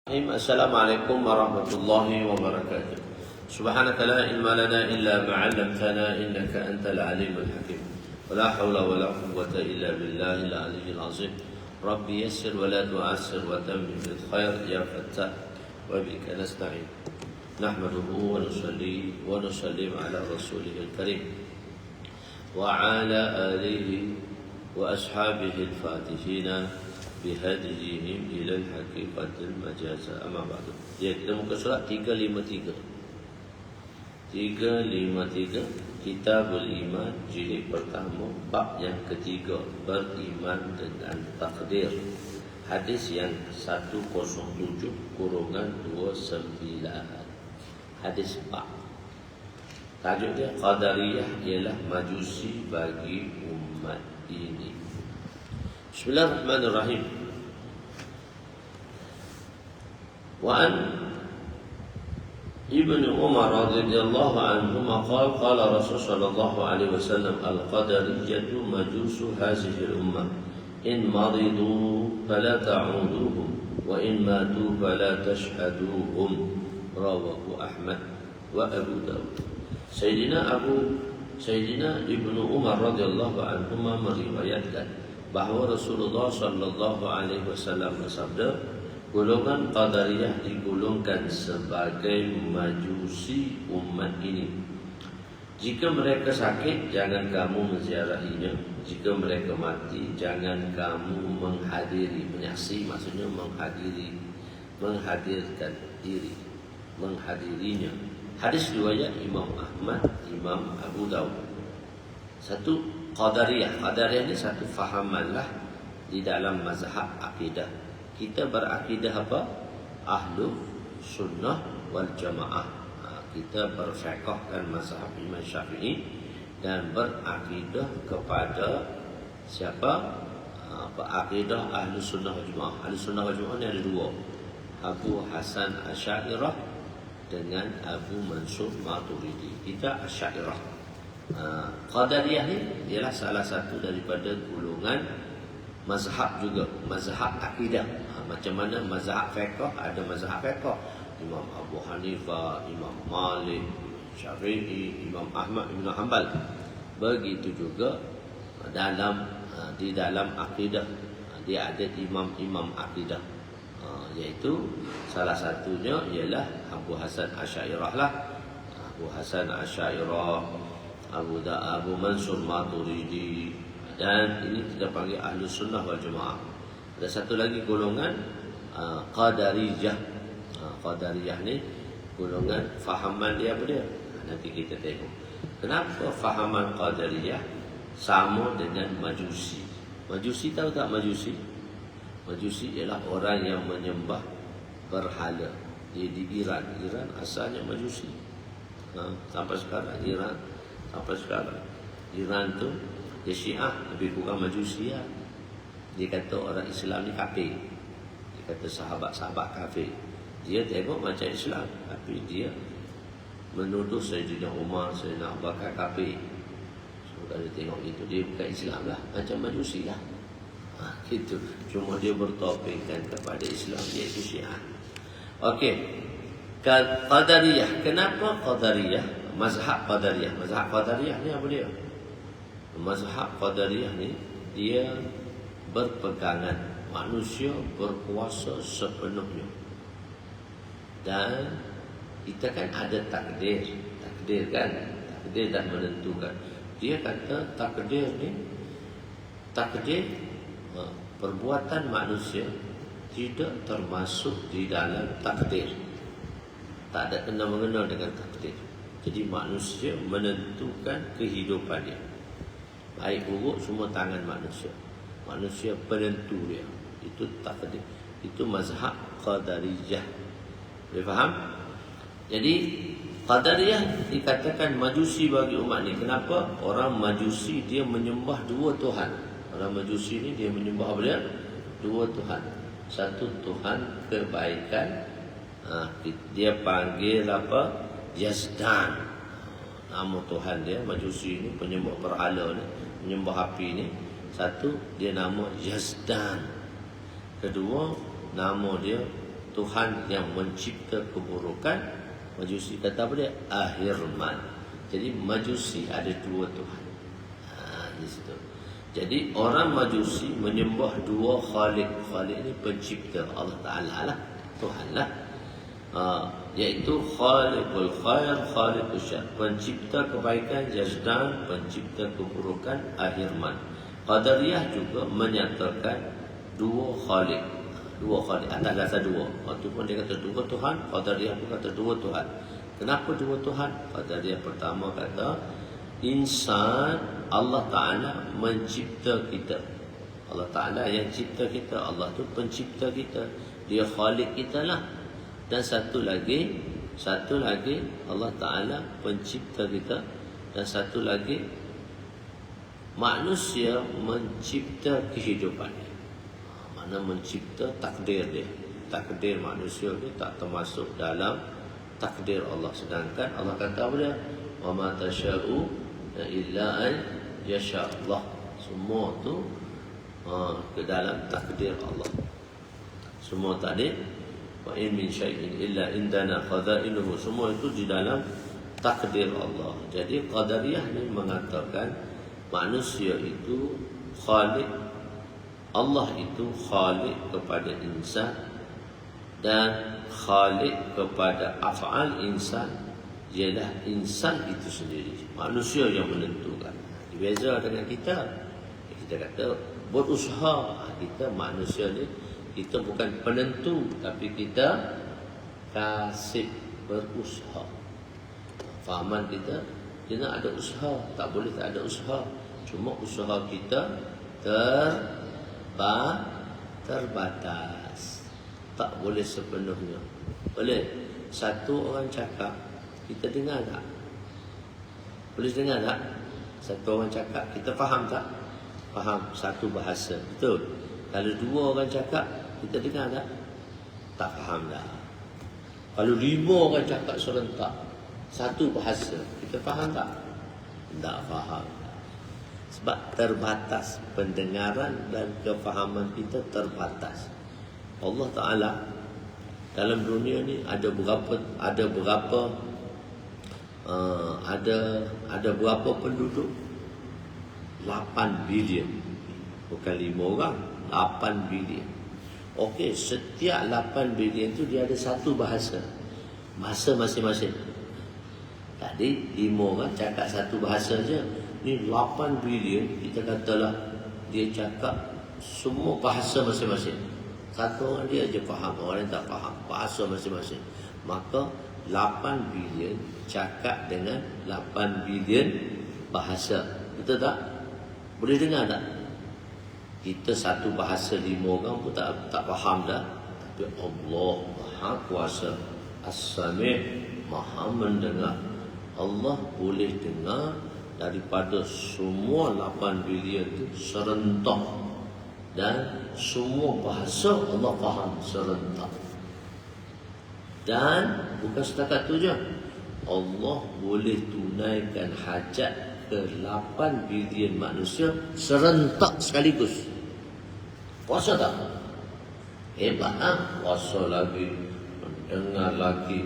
Assalamualaikum warahmatullahi wabarakatuh. Subhanaka la ilma lana illa ma 'allamtana innaka antal alimul hakim. Wala haula wala quwwata illa billahil aliyyil azim. Rabbi yassir wa la tu'assir wa tammim bil khair ya fattah wa bika nasta'in. Nahmaduhu wa nusalli wa nusallim ala rasulihil karim wa ala alihi wa ashabihi al-fatihina bihadihim ilal haqiqatil majazah. Amma ba'du. Ya, kita muka surat 353. 353 Kitabul Iman jilid pertama, bab yang ketiga, beriman dengan takdir. Hadis yang 107 kurungan 29. Hadis bab. Tajuk dia Qadariyah ialah majusi bagi umat ini. Bismillahirrahmanirrahim. Wa an Ibnu Umar radhiyallahu anhuma qala Rasul sallallahu alaihi wasallam al-qadariyatu majusu hadhihi al-ummah in maridu fala ta'uduhum wa in matu fala tashhaduhum. Rawahu Ahmad wa Abu Dawud. Sayyidina Ibnu Umar radhiyallahu anhuma meriwayatkan bahawa Rasulullah sallallahu alaihi wasallam bersabda, golongan Qadariyah digolongkan sebagai majusi umat ini. Jika mereka sakit, jangan kamu menziarahinya. Jika mereka mati, jangan kamu menghadiri. Menyaksi maksudnya menghadirkan diri, menghadirinya. Hadis riwayat Imam Ahmad, Imam Abu Dawud. Satu, Qadariyah. Qadariyah ini satu fahamanlah di dalam mazhab akidah. Kita berakidah apa? Ahlu sunnah wal jamaah. Kita berfiqahkan mazhab Imam Syafi'i dan berakidah kepada siapa? Berakidah ahlu sunnah wal jamaah. Ahlu sunnah wal jamaah ni ada dua, Abu Hasan Asy'ariyah dengan Abu Mansur Maturidi. Kita Asy'ariyah. Qadariyah ni ialah salah satu daripada golongan mazhab juga, mazhab akidah. Macam mana mazhab fiqh, ada mazhab fiqh Imam Abu Hanifah, Imam Malik, Syafi'i, Imam Ahmad Ibn Hanbal. Begitu juga di dalam akidah dia ada imam-imam akidah, iaitu salah satunya ialah Abu Hasan Asy'ariyah lah. Abu Hasan Asy'ariyah, Abu Mansur Maturidi, dan ini kita panggil ahlu sunnah wal jamaah. Ada satu lagi golongan Qadariyah. Qadariyah ni golongan fahaman dia apa dia? Nanti kita tengok. Kenapa fahaman Qadariyah sama dengan majusi? Majusi tahu tak majusi? Majusi ialah orang yang menyembah berhala. Dia di Iran. Iran asalnya majusi. Sampai sekarang Iran tu dia Syiah, lebih kurang majusi lah. Dia kata orang Islam ni kafir. Dia kata sahabat-sahabat kafir. Dia tengok macam Islam, tapi dia menuduh Sayyidina Umar, Sayyidina Abu Bakar kafir. So kalau dia tengok itu, dia bukan Islam lah, macam majusi lah. Gitu. Cuma dia bertopengkan kepada Islam, iaitu Syiah. Okey. Qadariyah. Kenapa Qadariyah? Mazhab Qadariyah. Mazhab Qadariyah ni apa dia? Mazhab Qadariyah ni dia berpegangan manusia berkuasa sepenuhnya. Dan kita kan ada takdir. Takdir kan? Takdir dah menentukan. Dia kata takdir perbuatan manusia tidak termasuk di dalam takdir. Tak ada kena-mengena dengan takdir. Jadi manusia menentukan kehidupannya. Baik buruk semua tangan manusia. Manusia penentu dia. Itu takdir. Itu mazhab Qadariyah. Boleh faham? Jadi Qadariyah dikatakan majusi bagi umat ni. Kenapa? Orang majusi dia menyembah dua Tuhan. Orang majusi ni dia menyembah apa dia? Dua Tuhan. Satu Tuhan kebaikan. Dia panggil apa? Yazdan. Nama Tuhan dia, majusi ni, penyembah berhala ni, penyembah api ni. Satu, dia nama Yazdan. Kedua, nama dia Tuhan yang mencipta keburukan. Majusi kata apa dia? Ahirman. Jadi Majusi ada dua Tuhan. Di situ. Jadi orang Majusi menyembah dua Khalik. Khalik ni pencipta, Allah Ta'ala lah, Tuhan lah. Iaitu Khaliqul Khair, Khaliqul Syar, pencipta kebaikan Yazdan, pencipta keburukan Ahirman. Qadariyah juga menyatakan dua Khalik. Dua Khalik, atas dasar dua. Waktu pun dia kata dua Tuhan, Qadariyah pun kata dua Tuhan. Kenapa dua Tuhan? Qadariyah pertama kata insan, Allah Ta'ala mencipta kita. Allah Ta'ala yang cipta kita. Allah tu pencipta kita. Dia Khalik kita lah. Dan satu lagi Allah Ta'ala pencipta kita. Dan satu lagi manusia mencipta kehidupan. Mana mencipta takdir dia. Takdir manusia ni tak termasuk dalam takdir Allah. Sedangkan Allah kata apa dia? Wa ma tasha'u illa an yasha Allah. Semua tu ke dalam takdir Allah. Semua tadi wa in min syai'in illa indana khazainuhu, semua itu di dalam takdir Allah. Jadi Qadariyah ni mengatakan manusia itu khalik, Allah itu khalik kepada insan dan khalik kepada af'al insan, ialah insan itu sendiri, manusia yang menentukan. Berbeza dengan kita. Kita kata berusaha. Kita manusia ni, kita bukan penentu, tapi kita kasih berusaha. Fahaman kita nak ada usaha, tak boleh tak ada usaha. Cuma usaha kita terbatas, tak boleh sepenuhnya. Boleh satu orang cakap, kita dengar tak? Boleh dengar tak? Satu orang cakap, kita faham tak? Faham satu bahasa, betul? Kalau dua orang cakap, kita dengar tak? Tak faham dah. Kalau 5 orang cakap serentak satu bahasa, kita faham tak? Tak faham. Sebab terbatas pendengaran dan kefahaman kita terbatas. Allah Ta'ala dalam dunia ni ada berapa penduduk? 8 bilion. Bukan 5 orang, 8 bilion. Okey, setiap 8 bilion tu dia ada satu bahasa. Bahasa masing-masing. Tadi 5 orang cakap satu bahasa je. Ni 8 bilion, kita katalah dia cakap semua bahasa masing-masing. Satu orang dia je faham, orang lain tak faham bahasa masing-masing. Maka 8 bilion cakap dengan 8 bilion bahasa. Betul tak? Boleh dengar tak? Kita satu bahasa 5 orang pun tak faham dah. Tapi Allah Maha Kuasa, As-Sami', Maha mendengar. Allah boleh dengar daripada semua 8 bilion itu serentak. Dan semua bahasa Allah faham serentak. Dan bukan setakat tu je, Allah boleh tunaikan hajat ke 8 bilion manusia serentak sekaligus. Puasa tak? Hebat lah. Puasa lagi, mendengar lagi,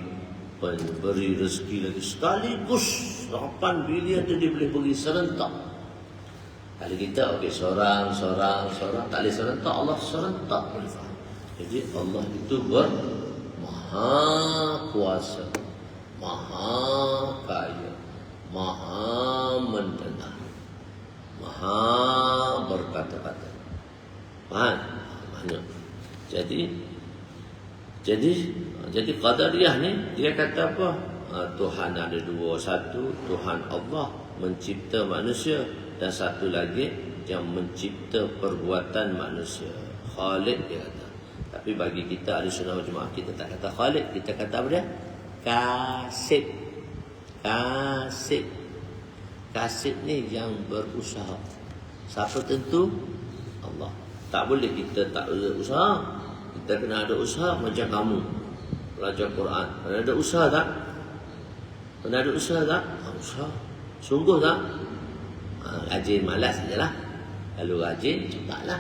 beri rezeki lagi sekaligus. 8 bilion tu dia boleh beri serentak. Kalau kita okey seorang tak boleh serentak, Allah serentak boleh faham. Jadi Allah itu Maha Kuasa, Maha Kaya, Maha mendengar, Maha berkata-kata. Faham? Banyak. Jadi Qadariyah ni dia kata apa? Tuhan ada dua. Satu Tuhan Allah mencipta manusia, dan satu lagi yang mencipta perbuatan manusia. Khalik dia kata. Tapi bagi kita Ahlussunnah wal Jamaah, kita tak kata Khalik, kita kata apa dia? Kasib. Kasib ni yang berusaha. Siapa tentu? Allah. Tak boleh kita tak ada usaha. Kita kena ada usaha macam kamu belajar Quran. Ada usaha tak? Pernah ada usaha tak? Usaha. Sungguh tak? Rajin, malas sajalah. Kalau rajin, cepatlah.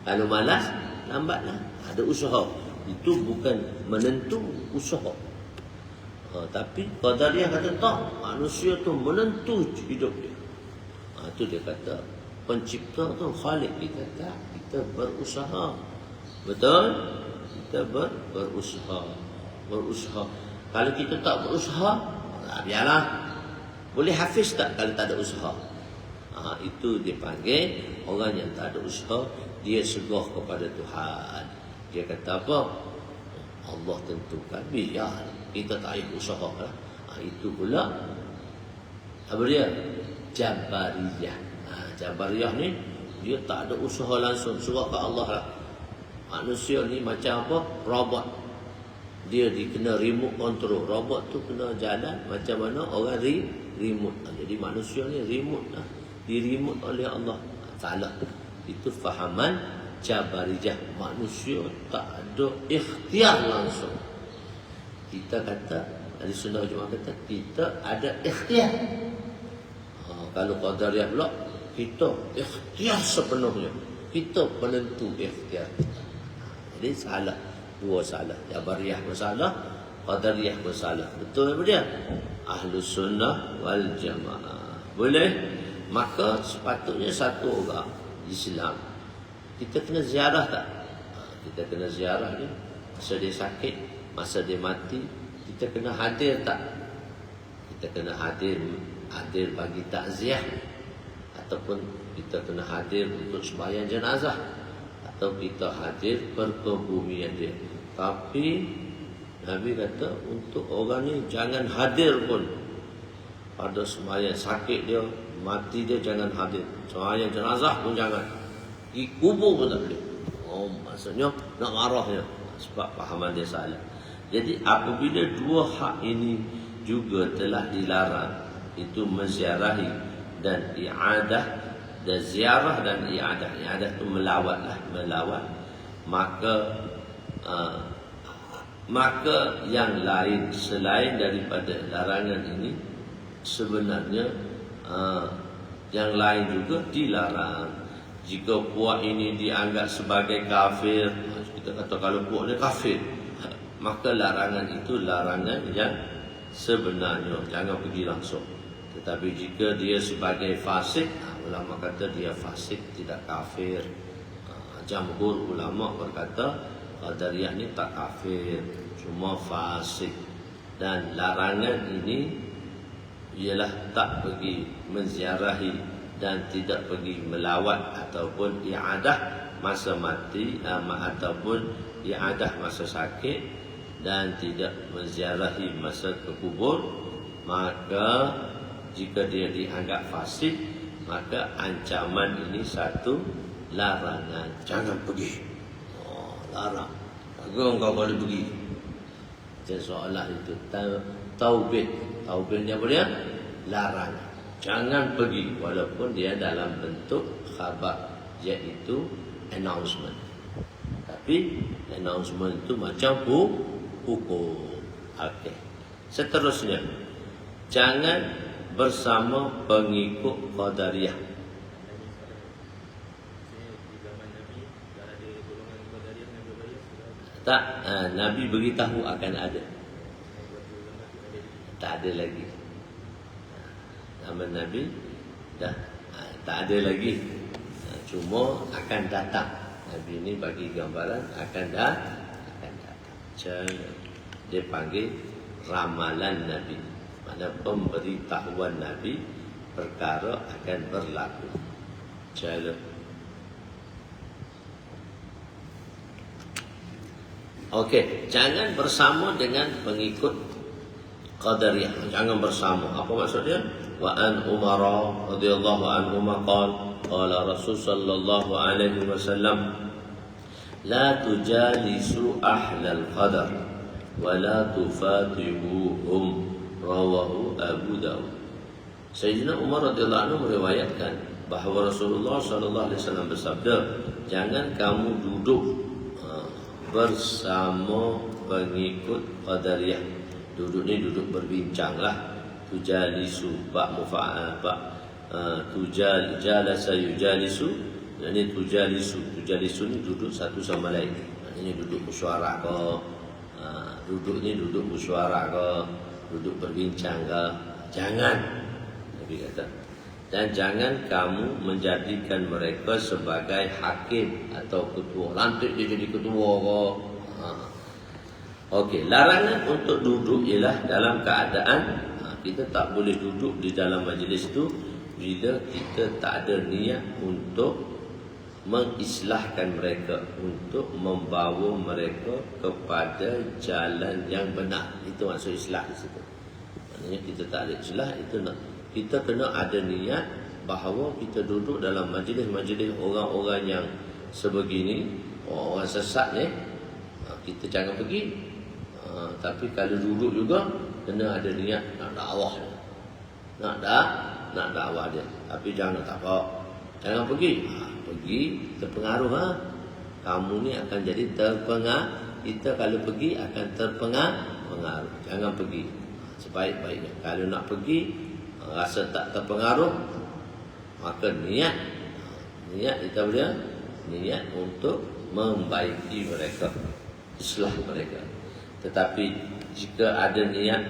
Kalau malas, lambatlah. Ada usaha. itu bukan menentu usaha. Tapi Qadariyah kata tak, manusia tu menentu hidup dia. Itu dia kata pencipta tu Khalik. Kita tak, kita berusaha. Betul? Kita berusaha. Kalau kita tak berusaha, biarlah. Boleh hafiz tak kalau tak ada usaha? Itu dipanggil orang yang tak ada usaha, dia segah kepada Tuhan. Dia kata apa? Allah tentukan, biar kita tak payah usaha lah. Itu pula apa dia? Jabariyah. Jabariyah ni dia tak ada usaha langsung, surah ke Allah lah. Manusia ni macam apa? Robot. Dia dikena remote control. Robot tu kena jalan macam mana orang remote. Jadi manusia ni remote lah. Di-remote oleh Allah. Salah. Itu fahaman Jabariyah. Manusia tak ada ikhtiar langsung. Kita kata, Ahli Sunnah Jemaah kata, kita ada ikhtiar. Kalau Qadariyah pula, kita ikhtiar sepenuhnya. Kita penentu ikhtiar kita. Jadi salah. Dua salah. Jabariyah bersalah, Qadariyah bersalah. Betul apa dia? Ahlus Sunnah wal Jamaah. Boleh? Maka sepatutnya satu orang Islam, kita kena ziarah tak? Kita kena ziarah dia. Masa dia sakit, masa dia mati, kita kena hadir tak? Kita kena hadir bagi takziah. Ataupun kita kena hadir untuk sembahyang jenazah. Atau kita hadir perkebumian dia. Tapi Nabi kata untuk orang ni jangan hadir pun pada sembahyang sakit dia, mati dia jangan hadir. Sembahyang jenazah pun jangan. Di kubur pun tak boleh. Maksudnya nak marahnya sebab fahaman dia salah. Jadi apabila dua hak ini juga telah dilarang, itu menziarahi dan i'adah, dan ziarah dan i'adah. I'adah itu melawat. Maka yang lain selain daripada larangan ini sebenarnya yang lain juga dilarang. Jika puak ini dianggap sebagai kafir, kita kata kalau puak ni kafir, maka larangan itu larangan yang sebenarnya, jangan pergi langsung. Tetapi jika dia sebagai fasik, ulama kata dia fasik, tidak kafir. Jamhur ulama berkata Qadariyah ni tak kafir, cuma fasik. Dan larangan ini ialah tak pergi menziarahi dan tidak pergi melawat ataupun i'adah masa mati, ataupun i'adah masa sakit, dan tidak menziarahi masa ke kubur. Maka jika dia dianggap fasik, maka ancaman ini satu larangan. Jangan pergi. Larang. Agak kau boleh pergi. Macam soalan itu. Taubih. Taubihnya apa dia? Larang. Jangan pergi. Walaupun dia dalam bentuk khabar. Iaitu announcement. Tapi announcement itu macam hukum. Okey. Seterusnya. Jangan bersama pengikut Qadariyah. Tak, Nabi beritahu akan ada. Tak ada lagi. Zaman Nabi dah tak ada lagi. Cuma akan datang. Nabi ini bagi gambaran akan datang. Dia panggil ramalan Nabi. Mana pemberitahuan Nabi perkara akan berlaku. Okey, jangan bersama dengan pengikut Qadariyah. Jangan bersama. Apa maksudnya? Wa an Umar radhiyallahu anhu qala Rasul sallallahu alaihi wasallam la tujalisu ahlal qadar wa la tufatihuhum, rawahu Abu Dawud. Sayyidina Umar radhiyallahu anhu meriwayatkan bahawa Rasulullah sallallahu alaihi wasallam bersabda, jangan kamu duduk bersama pengikut Qadariyah. Duduk ni duduk berbincanglah. Tujalisu bak mufa'al bak jalasa yujalisu. Ini tujalisu ni duduk satu sama lain. Maknanya duduk mesyuarat ke, duduk ni duduk mesyuarat ke, duduk berbincang ke. Jangan, Nabi kata. Dan jangan kamu menjadikan mereka sebagai hakim atau ketua. Lantik dia jadi ketua ke. Okey, larangan untuk duduk ialah dalam keadaan kita tak boleh duduk di dalam majlis tu bila kita tak ada niat untuk mengislahkan mereka, untuk membawa mereka kepada jalan yang benar. Itu maksud islah di situ. Maknanya kita tak ada islah, itu nak kita kena ada niat bahawa kita duduk dalam majlis-majlis orang-orang yang sebegini, orang sesat ni, kita jangan pergi. Tapi kalau duduk juga kena ada niat nak dakwah dia. Nak dakwah dia. Tapi jangan tak apa. Jangan pergi. Pergi terpengaruh Kamu ni akan jadi terpengaruh. Kita kalau pergi akan terpengaruh. Jangan pergi. Sebaik-baiknya kalau nak pergi rasa tak terpengaruh, maka niat kita boleh niat untuk membaiki mereka, islah mereka. Tetapi jika ada niat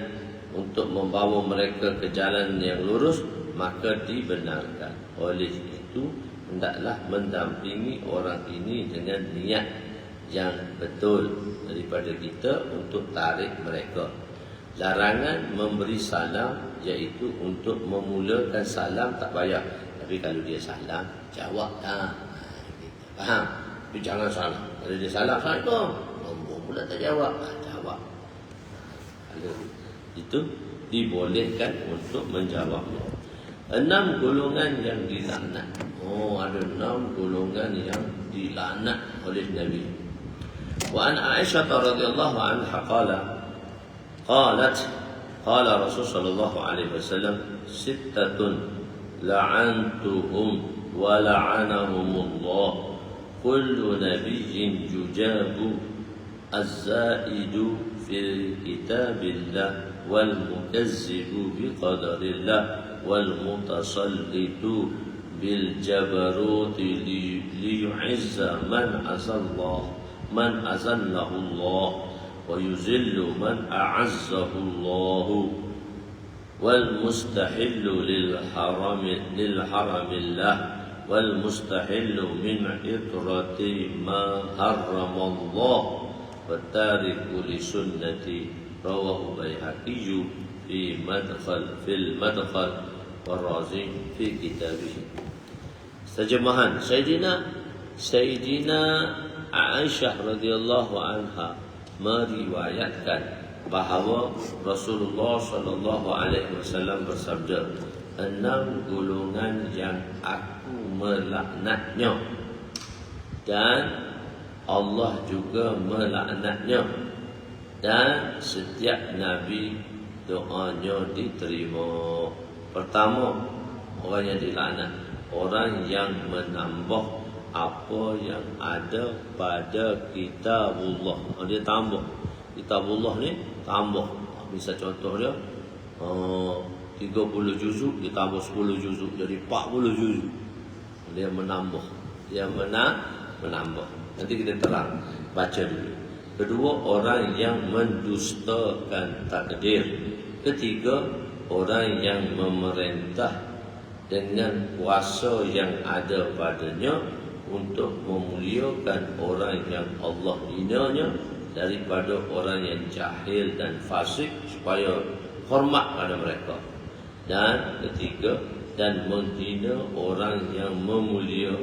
untuk membawa mereka ke jalan yang lurus, maka dibenarkan. Oleh itu, hendaklah mendampingi orang ini dengan niat yang betul daripada kita untuk tarik mereka. Larangan memberi salam, iaitu untuk memulakan salam tak payah. Tapi kalau dia salam, jawab dah. Faham? Tapi jangan salam. Kalau dia salam, Assalamualaikum. Nombor pula tak jawab. Jawab. Kalau itu dibolehkan untuk menjawabnya. 6 golongan yang dilaknat. Ada 6 golongan yang dilaknat oleh Nabi. Wa an Aisyah radhiyallahu anha qalat qala Rasul sallallahu alaihi wasallam sittatun la'antuhum wa la'anahumullah kullu nabiyyin yujabu az-zaidu fi kitabillah wal mukazzibu bi qadarillah wal mutasallitu bil jabaruti liyu'izza man azallahu Allah wa yuzillu man a'azzahu Allah wal mustahillu lil haramillah wal mustahillu min itrati ma harrama Allah wa tariku li sunnati rawahu Baihaqi fi fil madkhal wa Razi fi kitabih. Terjemahan Sayyidina Aisyah radhiyallahu anha meriwayatkan bahawa Rasulullah sallallahu alaihi wasallam bersabda, 6 golongan yang aku melaknatnya dan Allah juga melaknatnya, dan setiap nabi doanya diterima. Pertama, orang yang dilaknat, orang yang menambah apa yang ada pada kitabullah. Dia tambah. Kitabullah ni tambah. Misal contoh dia 30 juzuk, dia tambah 10 juzuk jadi 40 juzuk. Dia menambah. Menambah. Nanti kita terang. Baca dulu. Kedua, orang yang mendustakan takdir. Ketiga, orang yang memerintah dengan kuasa yang ada padanya untuk memuliakan orang yang Allah hinanya daripada orang yang jahil dan fasik, supaya hormat pada mereka. Dan ketiga, dan menghina orang yang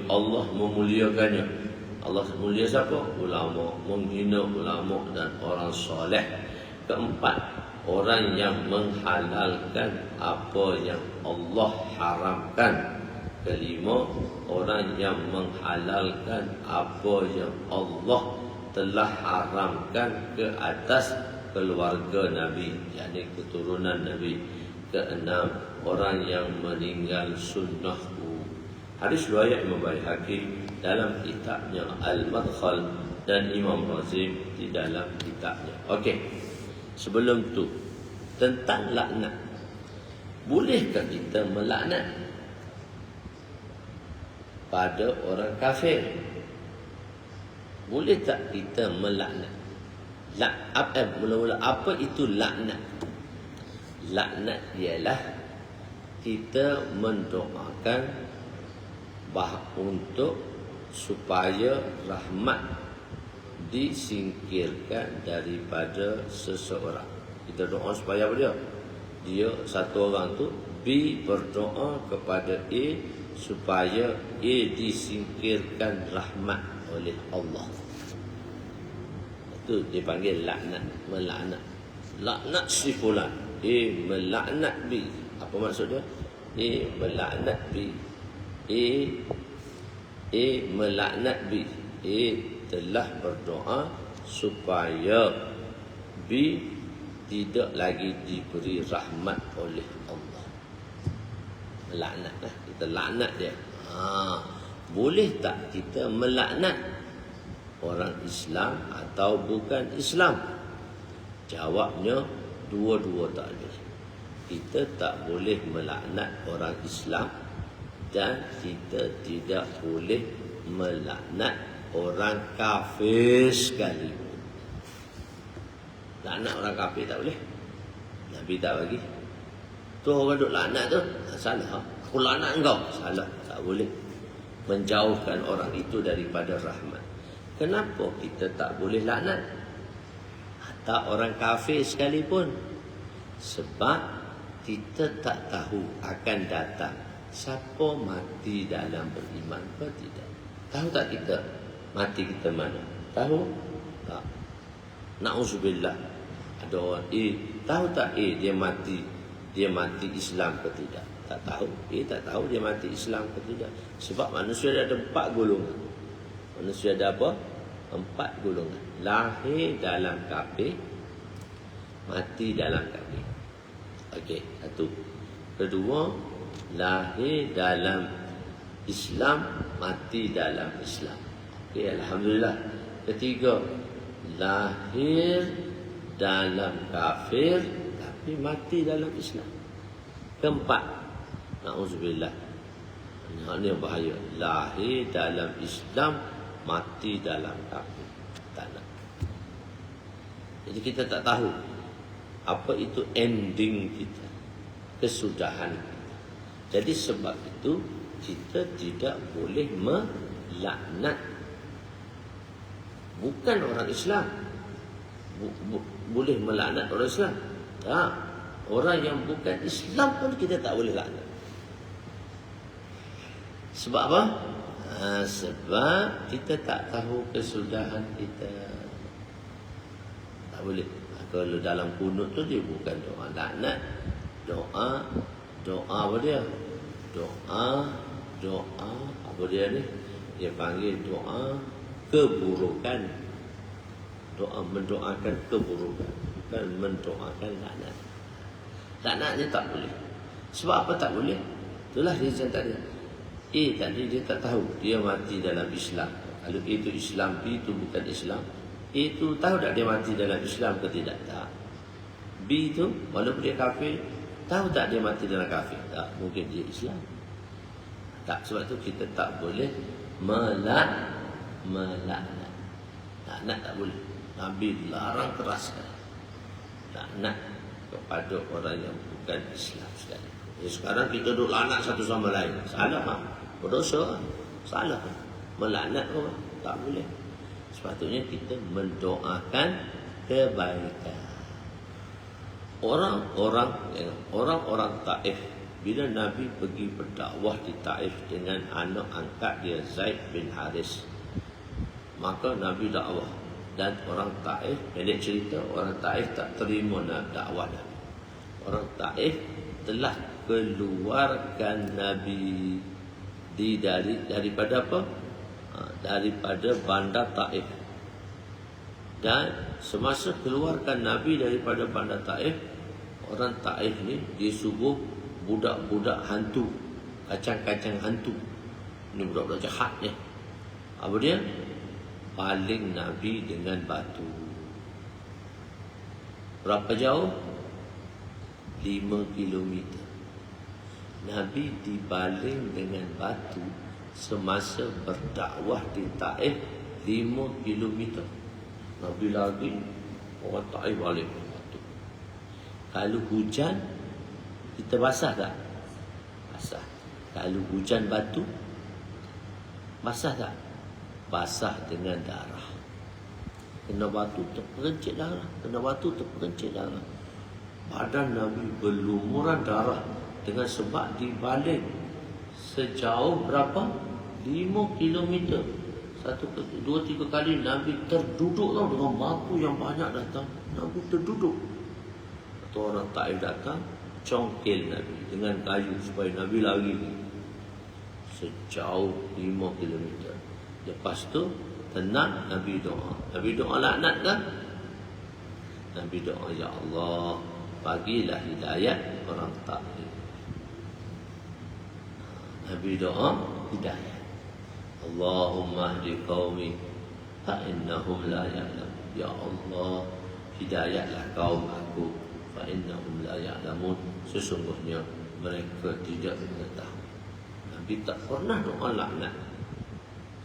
Allah memuliakannya. Allah mulia siapa? Ulama. Menghina ulama dan orang soleh. Keempat, orang yang menghalalkan apa yang Allah haramkan. Kelima, orang yang menghalalkan apa yang Allah telah haramkan ke atas keluarga Nabi, yakni keturunan Nabi. Keenam, orang yang meninggal sunnahku. Hadis riwayat Imam Baihaqi dalam kitabnya Al-Madkhal dan Imam Razi di dalam kitabnya. Okey. Sebelum tu, tentang laknat. Bolehkah kita melaknat pada orang kafir? boleh tak kita melaknat? Mula-mula apa itu laknat? Laknat ialah kita mendoakan untuk supaya rahmat disingkirkan daripada seseorang. Kita doa supaya apa dia satu orang tu berdoa kepada A supaya A disingkirkan rahmat oleh Allah. Itu dipanggil laknat, melaknat. Laknat si fulan, A melaknat B. Apa maksud dia? A melaknat B. A melaknat B. A telah berdoa supaya B tidak lagi diberi rahmat oleh Allah. Melaknat lah. Kita laknat dia. Boleh tak kita melaknat orang Islam atau bukan Islam? Jawabnya dua-dua tak boleh. Kita tak boleh melaknat orang Islam dan kita tidak boleh melaknat orang kafir sekalipun. Laknat orang kafir tak boleh. Nabi tak bagi. Tu orang duk laknat tu, salah. Aku laknat engkau, salah. Tak boleh. Menjauhkan orang itu daripada rahmat. Kenapa kita tak boleh laknat? Tak orang kafir sekalipun. Sebab kita tak tahu akan datang siapa mati dalam beriman ke tidak. Tahu tak kita mati kita mana? Tahu? Tak. Na'udzubillah. Ada orang tahu tak dia mati Islam ke tidak? Tak tahu. Tak tahu dia mati Islam ke tidak. Sebab manusia ada 4 golongan. Manusia ada apa? 4 golongan. Lahir dalam kafir, mati dalam kafir. Okey, satu. Kedua, lahir dalam Islam, mati dalam Islam. Okey, alhamdulillah. Ketiga, lahir dalam kafir tapi mati dalam Islam. Keempat, na'udzubillah. Ini yang bahaya. Lahir dalam Islam, mati dalam kafir. Tak nak. Jadi kita tak tahu apa itu ending kita, kesudahan kita. Jadi sebab itu kita tidak boleh melaknat bukan orang Islam. Boleh melaknat orang Islam. Tak. Orang yang bukan Islam pun kita tak boleh laknat. Sebab apa? Sebab kita tak tahu kesudahan kita. Tak boleh. Kalau dalam kunut tu dia bukan doa laknat. Doa apa dia? Doa apa dia ni? Dia panggil doa keburukan. Doa mendoakan keburukan, bukan mendoakan laknat. Laknat ni tak boleh. Sebab apa tak boleh? Itulah reason tadi. Tadi dia tak tahu dia mati dalam Islam. Kalau itu Islam, B itu bukan Islam. Itu tahu tak dia mati dalam Islam ke tidak? Tak. B itu walaupun dia kafir, tahu tak dia mati dalam kafir? Tak. Mungkin dia Islam. Tak. Sebab tu kita tak boleh melaknat. Laknat tak boleh. Nabi larang keras sekali. Laknat kepada orang yang bukan Islam sekali. Jadi sekarang kita duduk laknat satu sama lain. Salah. Berdosa. Salah. Melaknat orang. Tak boleh. Sepatutnya kita mendoakan kebaikan. Orang-orang Taif, bila Nabi pergi berdakwah di Taif dengan anak angkat dia Zaid bin Haris, maka Nabi dakwah. Dan orang Taif, pendek cerita, orang Taif tak terima dakwah Nabi. Orang Taif telah keluarkan Nabi daripada apa? Daripada bandar Taif. Dan semasa keluarkan Nabi daripada bandar Taif, orang Taif ni disuruh budak-budak hantu, kacang-kacang hantu. Ini budak-budak jahat ni. Apa dia? Paling Nabi dengan batu. Berapa jauh? 5 kilometer. Nabi dibaling dengan batu semasa berdakwah di Taif 5 kilometer. Nabi lagi, orang Taif balik. Kalau hujan, kita basah tak? Basah. Kalau hujan batu, basah tak? Basah dengan darah. Kena batu terperencit darah. Kena batu terperencit darah. Badan Nabi berlumuran darah dengan sebab dibalik sejauh berapa? 5 kilometer. 2-3 kali Nabi terduduk tau, dengan batu yang banyak datang. Nabi terduduk. Atau orang Taif datang, congkel Nabi dengan kayu supaya Nabi lari sejauh 5 kilometer. Lepas tu tenang, Nabi doa. Nabi doa laknat kan? Nabi doa, ya Allah, bagilah hidayat orang Taif. Nabi doa hidayah. Allahumma hdi qaumi fa innahum la ya'lamun. Ya Allah, hidayatlah kaum aku, fa innahum la ya'lamun. Sesungguhnya mereka tidak mengetahui. Nabi tak pernah doa laknat.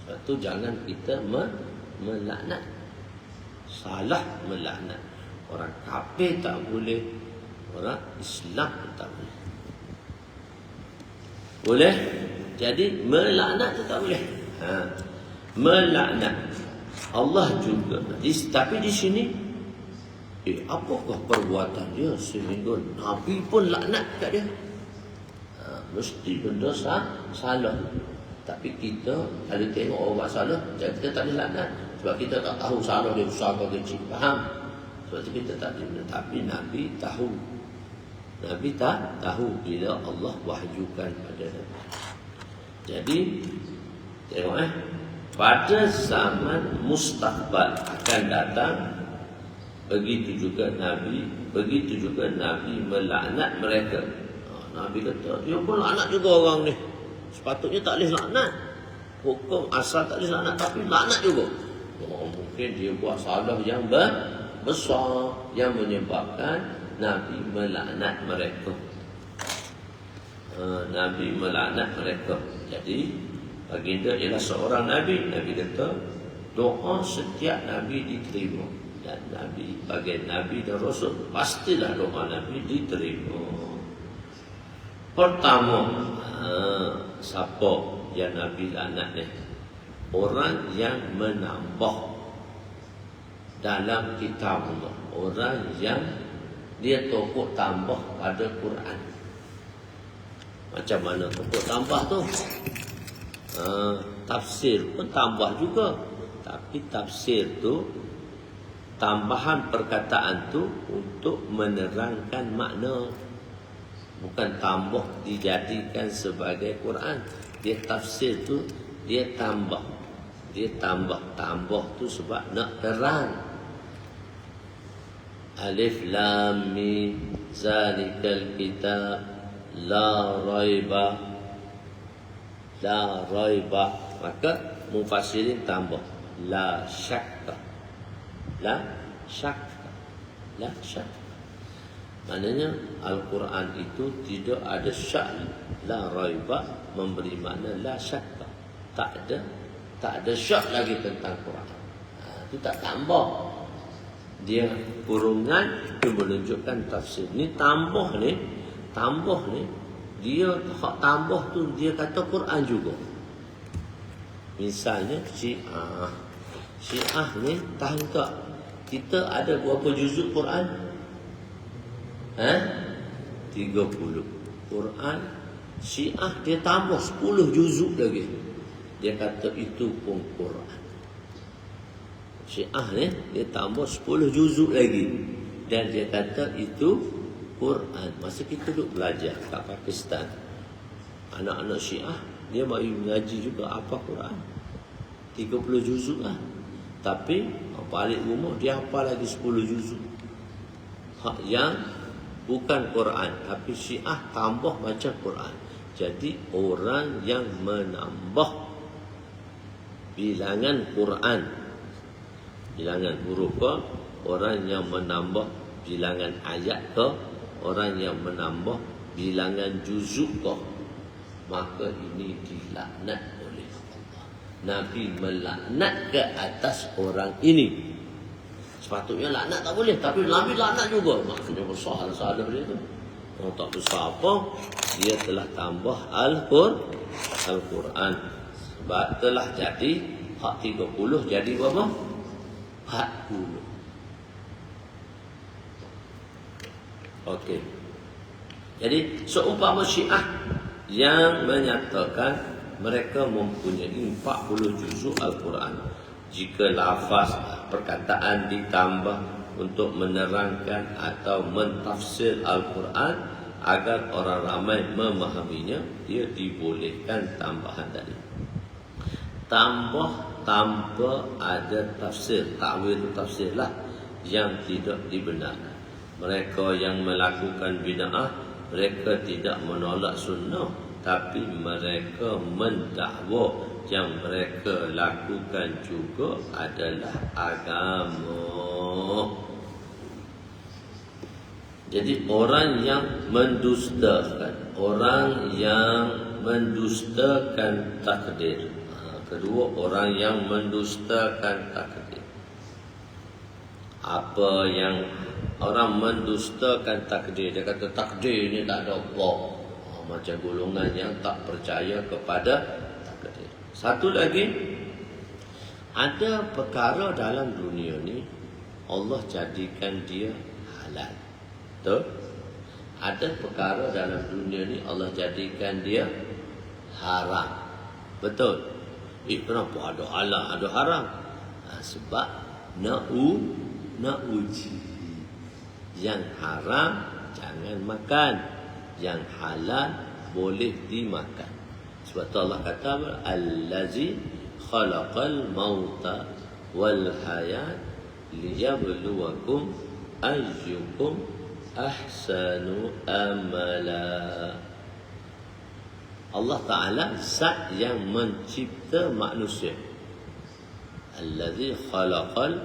Sebab tu jangan kita melaknat. Salah melaknat. Orang kafir tak boleh, orang Islam pun tak boleh. Boleh? Jadi melaknat tu tak boleh. Melaknat Allah juga. Tapi di sini, apakah perbuatan dia sehingga Nabi pun laknat kat dia? Mesti benda salah. Tapi kita ada tengok orang buat salah, jadi kita tak boleh laknat. Sebab kita tak tahu salah dia besar atau kecil. Faham? Sebab tu kita tak boleh. Tapi Nabi tahu. Nabi tak tahu bila Allah wahyukan pada Nabi. Jadi tengok pada zaman mustaqbal akan datang, begitu juga Nabi melaknat mereka. Nabi kata, dia pun laknat juga orang ni. Sepatutnya tak boleh laknat. Hukum asal tak boleh laknat, tapi laknat juga. Mungkin dia buat salah yang besar yang menyebabkan Nabi melaknat mereka. Nabi melaknat mereka. Jadi baginda ialah seorang Nabi. Nabi kata doa setiap Nabi diterima. Dan Nabi bagian Nabi dan Rasul, pastilah doa Nabi diterima. Pertama, siapa yang Nabi laknat ni? Orang yang menambah dalam kitab Allah. Orang yang dia tokok tambah pada Quran. Macam mana tokok tambah tu? Tafsir pun tambah juga. Tapi tafsir tu, tambahan perkataan tu untuk menerangkan makna. Bukan tambah dijadikan sebagai Quran. Dia tafsir tu, dia tambah. Dia tambah. Tambah tu sebab nak terang. Alif lam mim zalikal kitab la raiba. La raiba. Maka mufassirin tambah la syakka. La syakka. La syakka. Maknanya Al-Quran itu tidak ada syak. La raiba memberi makna la syakka. Tak ada syak lagi tentang Quran. Itu tak tambah. Dia kurungan itu menunjukkan tafsir. Ni tambah ni, dia hak tambah tu dia kata Quran juga. Misalnya Syiah. Syiah ni tahu tak? Kita ada berapa juzuk Quran? 30. Quran Syiah dia tambah 10 juzuk lagi. Dia kata itu pun Quran. Syiah ni dia tambah 10 juzuk lagi dan dia kata itu Quran. Masa kita duduk belajar kat Pakistan, anak-anak Syiah dia mari mengaji juga apa Quran 30 juzuk lah. Tapi balik rumah dia hafal lagi 10 juzuk. Hak yang bukan Quran, tapi Syiah tambah macam Quran. Jadi orang yang menambah bilangan Quran, bilangan huruf ke, orang yang menambah bilangan ayat ke, orang yang menambah bilangan juzuk ke, maka ini dilaknat oleh Allah. Nabi melaknat ke atas orang ini. Sepatutnya laknat tak boleh, tapi Nabi laknat juga. Maksudnya besar salah dia tu. Oh, tak besar apa, dia telah tambah Al-Quran. Sebab telah jadi hak 30 jadi berapa? 40. Okey. Jadi seumpama Syiah yang menyatakan mereka mempunyai 40 juzuk Al-Quran. Jika lafaz perkataan ditambah untuk menerangkan atau mentafsir Al-Quran agar orang ramai memahaminya, dia dibolehkan tambahan tadi. Tambah tanpa ada tafsir, takwil tafsir lah yang tidak dibenarkan. Mereka yang melakukan bid'ah, mereka tidak menolak sunnah, tapi mereka mendakwa yang mereka lakukan juga adalah agama. Jadi orang yang mendustakan takdir. Kedua, orang yang mendustakan takdir. Apa yang orang mendustakan takdir, dia kata takdir ni tak ada Allah. Macam golongan yang tak percaya kepada takdir. Satu lagi, ada perkara dalam dunia ni Allah jadikan dia halal. Betul? Ada perkara dalam dunia ni Allah jadikan dia haram. Betul? Kenapa ada halal, ada haram? Sebab nak uji. Yang haram jangan makan, yang halal boleh dimakan. Sebab tu Allah kata allazi khalaqal mauta wal hayat liyabluwakum ayyukum ahsanu amala. Allah Ta'ala zat yang mencipta manusia. Allazi khalaqal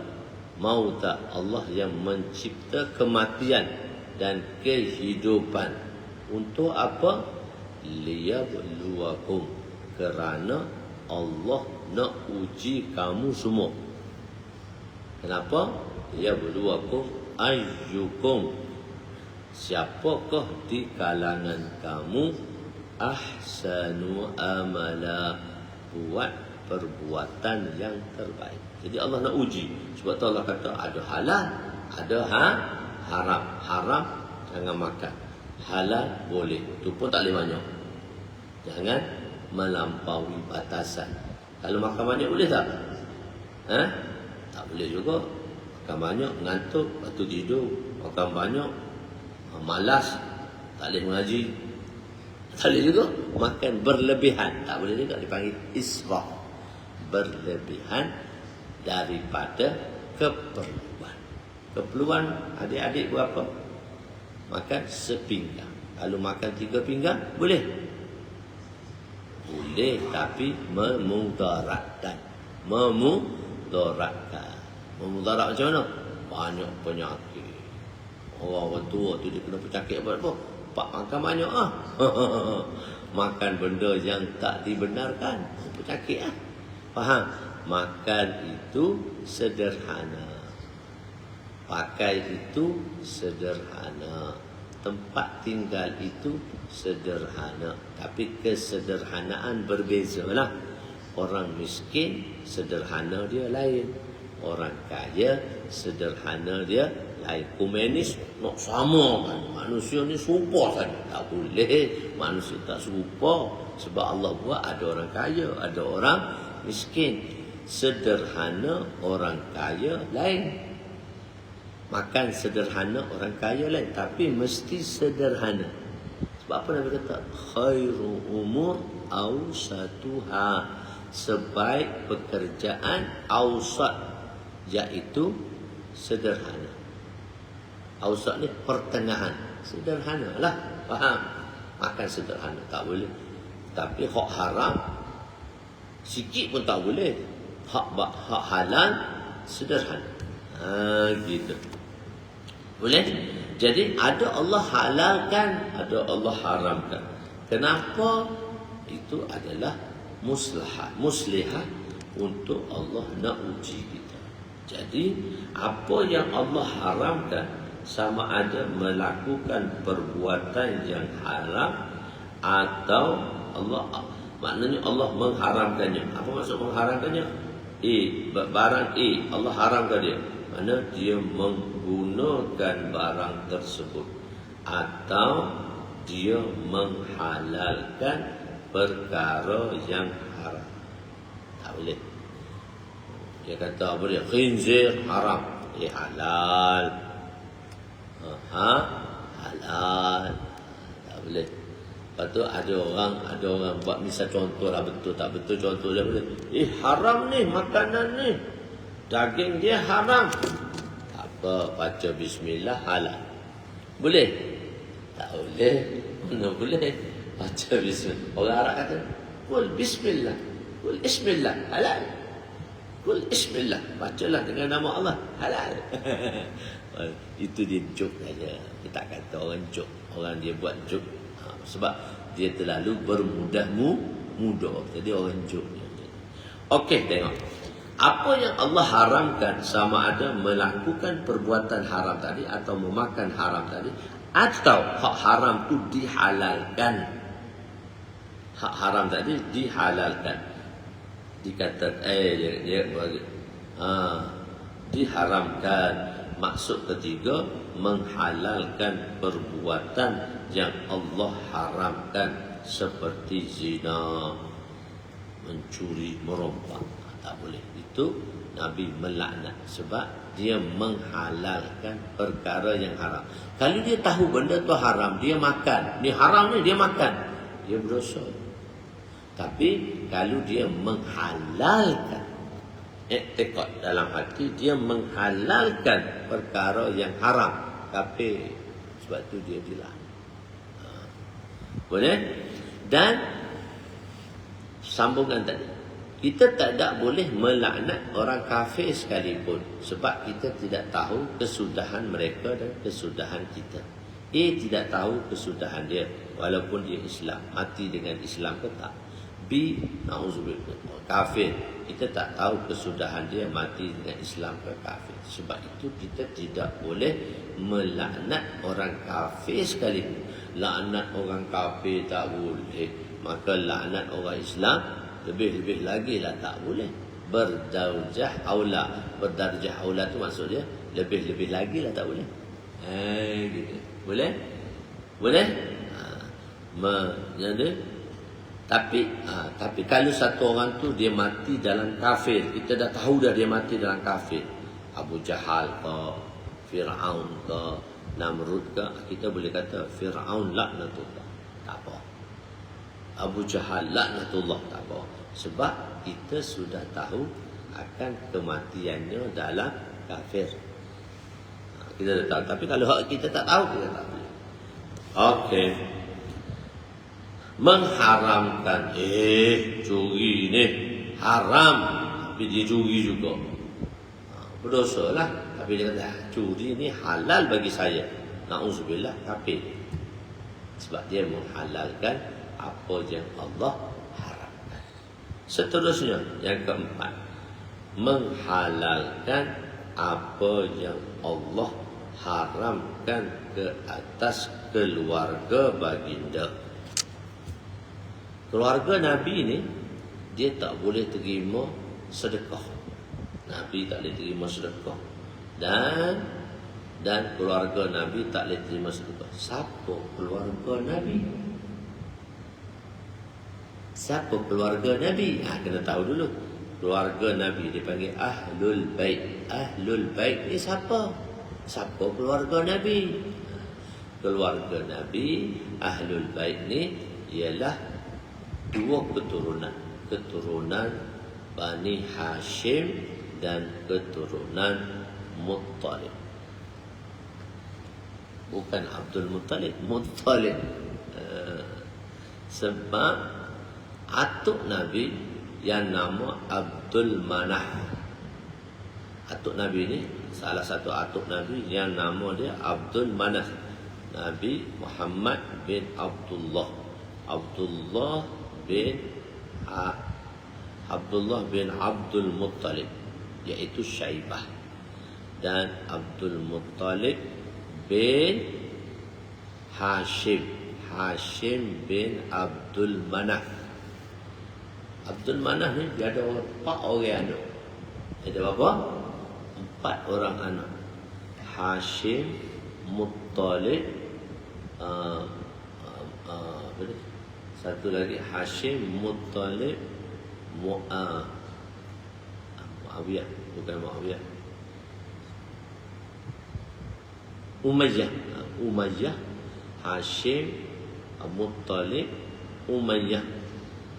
mauta, Allah yang mencipta kematian dan kehidupan. Untuk apa? Liyabluwakum, kerana Allah nak uji kamu semua. Kenapa? Liyabluwakum ayyukum, siapakah di kalangan kamu ahsanu amala, buat perbuatan yang terbaik. Jadi Allah nak uji. Sebab tu Allah kata ada halal, ada haram. Haram jangan makan, halal boleh. Itu pun tak boleh banyak. Jangan melampaui batasan. Kalau makan banyak boleh tak? Tak boleh juga. Makan banyak ngantuk, lepas tu tidur. Makan banyak malas, tak boleh mengaji. Tak boleh juga. Makan berlebihan, tak boleh juga, dipanggil israf. Berlebihan daripada keperluan. Keperluan adik-adik berapa? Makan sepinggang. Kalau makan 3 pinggang boleh? Boleh, tapi memudaratkan. Memudarat macam mana? Banyak penyakit. Orang tua tu dia kena penyakit apa? Pak makan banyak makan benda yang tak dibenarkan, penyakit Faham? Makan itu sederhana, pakai itu sederhana, tempat tinggal itu sederhana. Tapi kesederhanaan berbezalah. Orang miskin sederhana dia lain, orang kaya sederhana dia lain. Komunis nak samakan manusia ni serupa saja, tak boleh. Manusia tak serupa. Sebab Allah buat ada orang kaya, ada orang miskin. Sederhana orang kaya lain, makan sederhana orang kaya lain, tapi mesti sederhana. Sebab apa Nabi kata khairu umur awsatuha, sebaik pekerjaan awsat, iaitu sederhana. Awsat ni pertengahan, sederhana lah. Faham? Makan sederhana tak boleh. Tapi hak haram sikit pun tak boleh. Hak halal sederhana. Gitu. Boleh? Jadi ada Allah halalkan, ada Allah haramkan. Kenapa? Itu adalah muslihah untuk Allah nak uji kita. Jadi apa yang Allah haramkan, sama ada melakukan perbuatan yang haram atau maknanya Allah mengharamkannya. Apa maksud mengharamkannya? Barang Allah haramkan dia. Mana dia menggunakan barang tersebut atau dia menghalalkan perkara yang haram. Tak boleh. Dia kata apa dia? Khinzir haram. Halal. Halal. Tak boleh. Lepas tu ada orang buat misal contoh lah, betul tak betul contoh dia boleh. Haram ni makanan ni. Daging dia haram. Tak apa, baca bismillah halal. Boleh? Tak boleh. Mana boleh? Baca bismillah. Orang Arab kata, kul bismillah. Kul ismillah halal. Kul ismillah. Bacalah dengan nama Allah halal. Itu dia joke saja. Kita tak kata orang joke. Orang dia buat joke. Sebab dia terlalu bermudah. Jadi orang joke. Okey, tengok. Apa yang Allah haramkan, sama ada melakukan perbuatan haram tadi atau memakan haram tadi, atau hak haram tu dihalalkan. Hak haram tadi dihalalkan. Dikata diharamkan. Maksud ketiga, menghalalkan perbuatan yang Allah haramkan seperti zina, mencuri, merompak. Tak boleh. Itu Nabi melaknat sebab dia menghalalkan perkara yang haram. Kalau dia tahu benda tu haram, dia makan. Ni haram ni dia makan, dia berdosa. Tapi kalau dia menghalalkan, i'tiqad dalam hati, dia menghalalkan perkara yang haram, tapi sebab tu dia dilaknat. Boleh? Dan sambungan tadi, kita tak boleh melaknat orang kafir sekalipun sebab kita tidak tahu kesudahan mereka dan kesudahan kita. Tidak tahu kesudahan dia walaupun dia Islam, mati dengan Islam ke tak. Na'udzubillah, kafir, kita tak tahu kesudahan dia mati dengan Islam ke kafir. Sebab itu kita tidak boleh melaknat orang kafir sekalipun. Laknat orang kafir tak boleh, maka laknat orang Islam lebih-lebih lagi lah tak boleh. Berdarjah aula. Berdarjah aula tu maksud dia lebih-lebih lagi lah tak boleh. Gitu. Boleh? Boleh? Jadi tapi kalau satu orang tu dia mati dalam kafir, kita dah tahu dah dia mati dalam kafir, Abu Jahal ke, Fir'aun ke, Namrud ke, kita boleh kata Fir'aun laknatullah, tak apa. Abu Jahal laknatullah, tak apa. Sebab kita sudah tahu akan kematiannya dalam kafir. Kita dah tahu. Tapi kalau kita tak tahu, kita tak boleh. Okey. Mengharamkan, curi ni haram, tapi dia curi juga. Berdosa lah. Tapi dia kata, curi ni halal bagi saya. Na'udzubillah, kafir. Sebab dia menghalalkan apa yang Allah haramkan. Seterusnya, yang keempat, menghalalkan apa yang Allah haramkan ke atas keluarga baginda. Keluarga Nabi ni, dia tak boleh terima sedekah. Nabi tak boleh terima sedekah. Dan keluarga Nabi tak boleh terima sedekah. Siapa keluarga Nabi? Siapa keluarga Nabi? Kena tahu dulu. Keluarga Nabi dipanggil Ahlul Bait. Ahlul Bait ni siapa? Siapa keluarga Nabi? Keluarga Nabi, Ahlul Bait ni ialah dua keturunan. Keturunan Bani Hashim dan keturunan Muttalib. Bukan Abdul Muttalib, Muttalib. Sebab atuk Nabi yang nama Abdul Manaf. Atuk Nabi ni, salah satu atuk Nabi yang nama dia Abdul Manaf. Nabi Muhammad bin Abdullah. Abdullah bin Abdullah bin Abdul Muttalib, iaitu Syaibah, dan Abdul Muttalib bin Hashim, Hashim bin Abdul Manaf. Abdul Manaf ni dia ada 4 orang anak. Ada berapa? 4 orang anak. Hashim, Muttalib, apa ni? Satu lagi Hashim, Muttalib, Muawiyah, bukan Muawiyah, Umayyah. Umayyah, Hashim, Muttalib, Umayyah,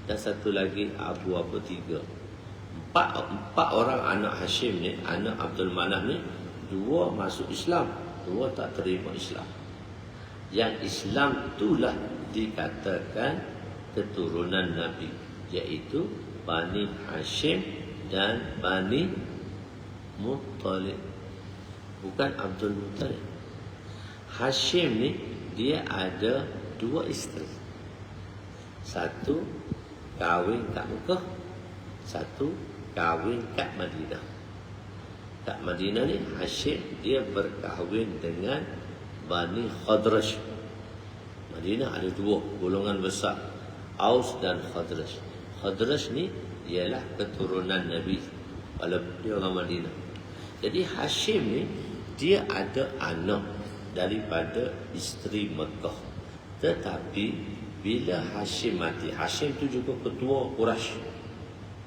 dan satu lagi Abu 3. Empat orang anak Hashim ni, anak Abdul Manaf ni, 2 masuk Islam, 2 tak terima Islam. Yang Islam itulah dikatakan keturunan Nabi, iaitu Bani Hashim dan Bani Muttalib, bukan Abdul Muttalib. Hashim ni dia ada 2 isteri. Satu kahwin kat Mekah, satu kahwin kat Madinah. Kat Madinah ni Hashim dia berkahwin dengan Bani Khadraj. Madinah ada 2 golongan besar, Aus dan Khadraj. Khadraj ni ialah keturunan Nabi walaupun dia orang Madinah. Jadi Hashim ni dia ada anak daripada isteri Mekah. Tetapi bila Hashim mati, Hashim tu juga ketua Quraisy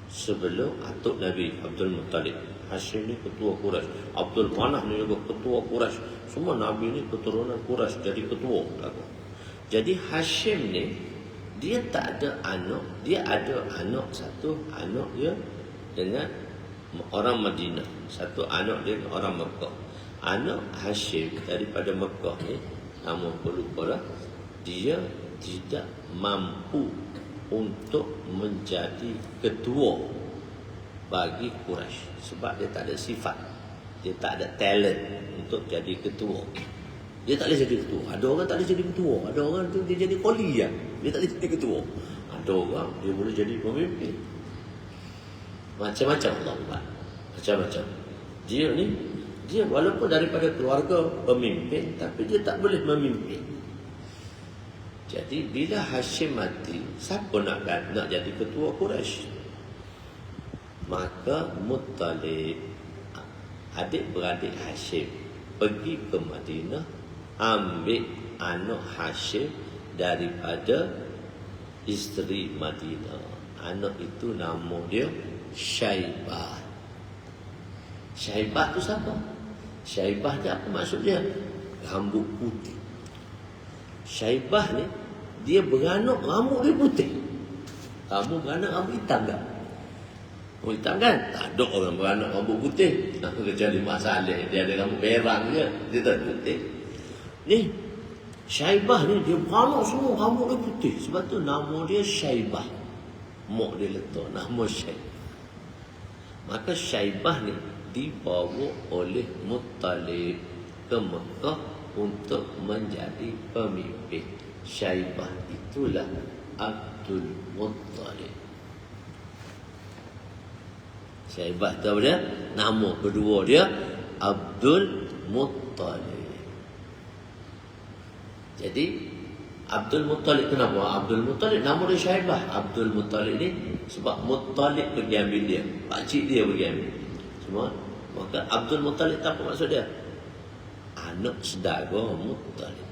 sebelum atuk Nabi Abdul Muttalib. Hashim ni ketua Quraisy, Abdul Manaf ni juga ketua Quraisy. Semua Nabi ni keturunan Quraisy, jadi ketua. Jadi Hashim ni dia tak ada anak, dia ada anak, satu anak dia dengan orang Madinah, satu anak dia dengan orang Mekah. Anak Hashim daripada Mekah ni, nama aku lupa lah, dia tidak mampu untuk menjadi ketua bagi Quraisy sebab dia tak ada sifat, dia tak ada talent untuk jadi ketua. Dia tak boleh jadi ketua. Ada orang tak boleh jadi ketua, ada orang tu dia jadi qoli ya, dia tak boleh jadi ketua. Ada orang dia boleh jadi pemimpin. Macam-macam Allah buat, macam-macam. Dia ni, dia walaupun daripada keluarga pemimpin, tapi dia tak boleh memimpin. Jadi bila Hashim mati, siapa nak jadi ketua Quraisy? Maka Muttalib, adik-beradik Hashim, pergi ke Madinah, ambil anak Hashim daripada isteri Madinah. Anak itu nama dia Syaibah. Syaibah tu siapa? Syaibah ni apa maksud dia? Rambut putih. Syaibah ni dia beranak rambut dia putih. Kamu beranak rambut hitam tak? Oh hitam kan? Tak ada orang beranak rambut putih. Kecuali Mak Saleh, dia ada rambut merah je, dia tak putih. Ni Syaibah ni dia beranak semua rambut dia putih. Sebab tu nama dia Syaibah. Mak dia letak nama Syaibah. Maka Syaibah ni dibawa oleh Muttalib ke Mekah untuk menjadi pemimpin. Syaibah itulah Abdul Muttalib. Syaibah tahu dia? Nama kedua dia Abdul Muttalib. Jadi Abdul Muttalib kenapa? Abdul Muttalib nama dia Syaibah. Abdul Muttalib ni sebab Muttalib pergi ambil dia, pakcik dia pergi ambil semua. Maka Abdul Muttalib apa maksud dia? Anak saudara Muttalib.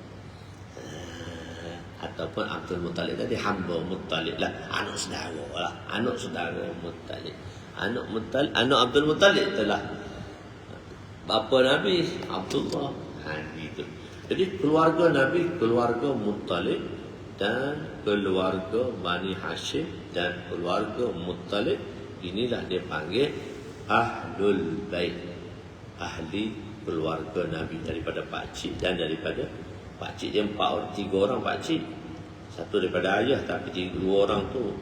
Ataupun Abdul Muttalib tadi hamba Muttalib lah, anak saudara lah, anak saudara Muttalib. Anak Muttalib, anak Abdul Muttalib telah bapa Nabi Abdullah. Gitu. Jadi keluarga Nabi, keluarga Muttalib dan keluarga Bani Hashim dan keluarga Muttalib, inilah dia panggil Ahlul Bait, ahli keluarga Nabi, daripada pakcik dan daripada pakcik dia 3 orang pakcik, satu daripada ayah, tapi 2 orang tu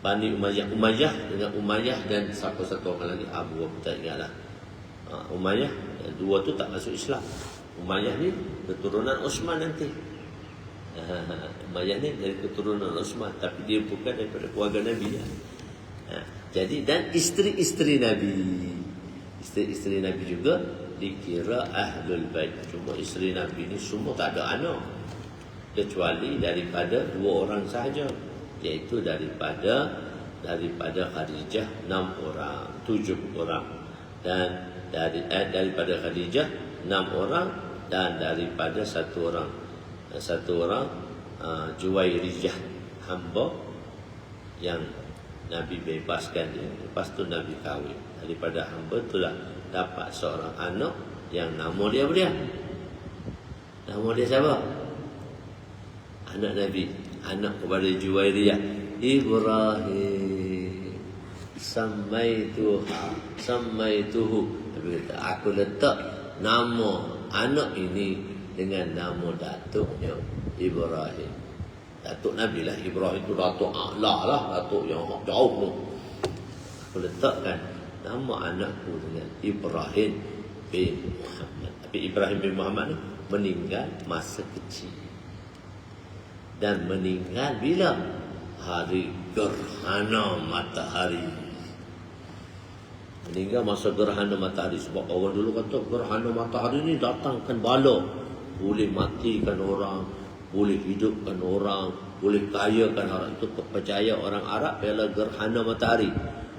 Bani Umayyah dengan Umayyah dan siapa satu orang lagi Abu tak ingatlah. Umayyah, 2 tu tak masuk Islam. Umayyah ni keturunan Osman nanti. Umayyah ni dari keturunan Utsman, tapi dia bukan daripada keluarga Nabi. Jadi dan isteri-isteri Nabi, isteri-isteri Nabi juga dikira Ahlul Bait. Cuma isteri Nabi ni semua tak ada anak, kecuali daripada 2 orang sahaja, iaitu daripada Khadijah 6 orang, 7 orang, dan daripada Khadijah 6 orang, dan daripada satu orang Juwairijah, hamba yang Nabi bebaskan dia. Lepas tu Nabi kahwin. Daripada hamba itulah dapat seorang anak yang nama dia apa dia? Nama dia siapa? Anak Nabi, anak kepada Juwairijah, Ibrahim. Samaituhu. Nabi kata, aku letak nama anak ini dengan nama datuknya Ibrahim. Datuk Nabi lah, Ibrahim itu datuk a'la lah, datuk yang jauh tu. Aku letakkan nama anakku dengan Ibrahim bin Muhammad. Tapi Ibrahim bin Muhammad ni meninggal masa kecil. Dan meninggal bila? Hari gerhana matahari. Meninggal masa gerhana matahari. Sebab orang dulu kata gerhana matahari ni datangkan bala. Boleh matikan orang, boleh hidupkan orang, boleh kayakan orang. Itu kepercayaan orang Arab ialah gerhana matahari.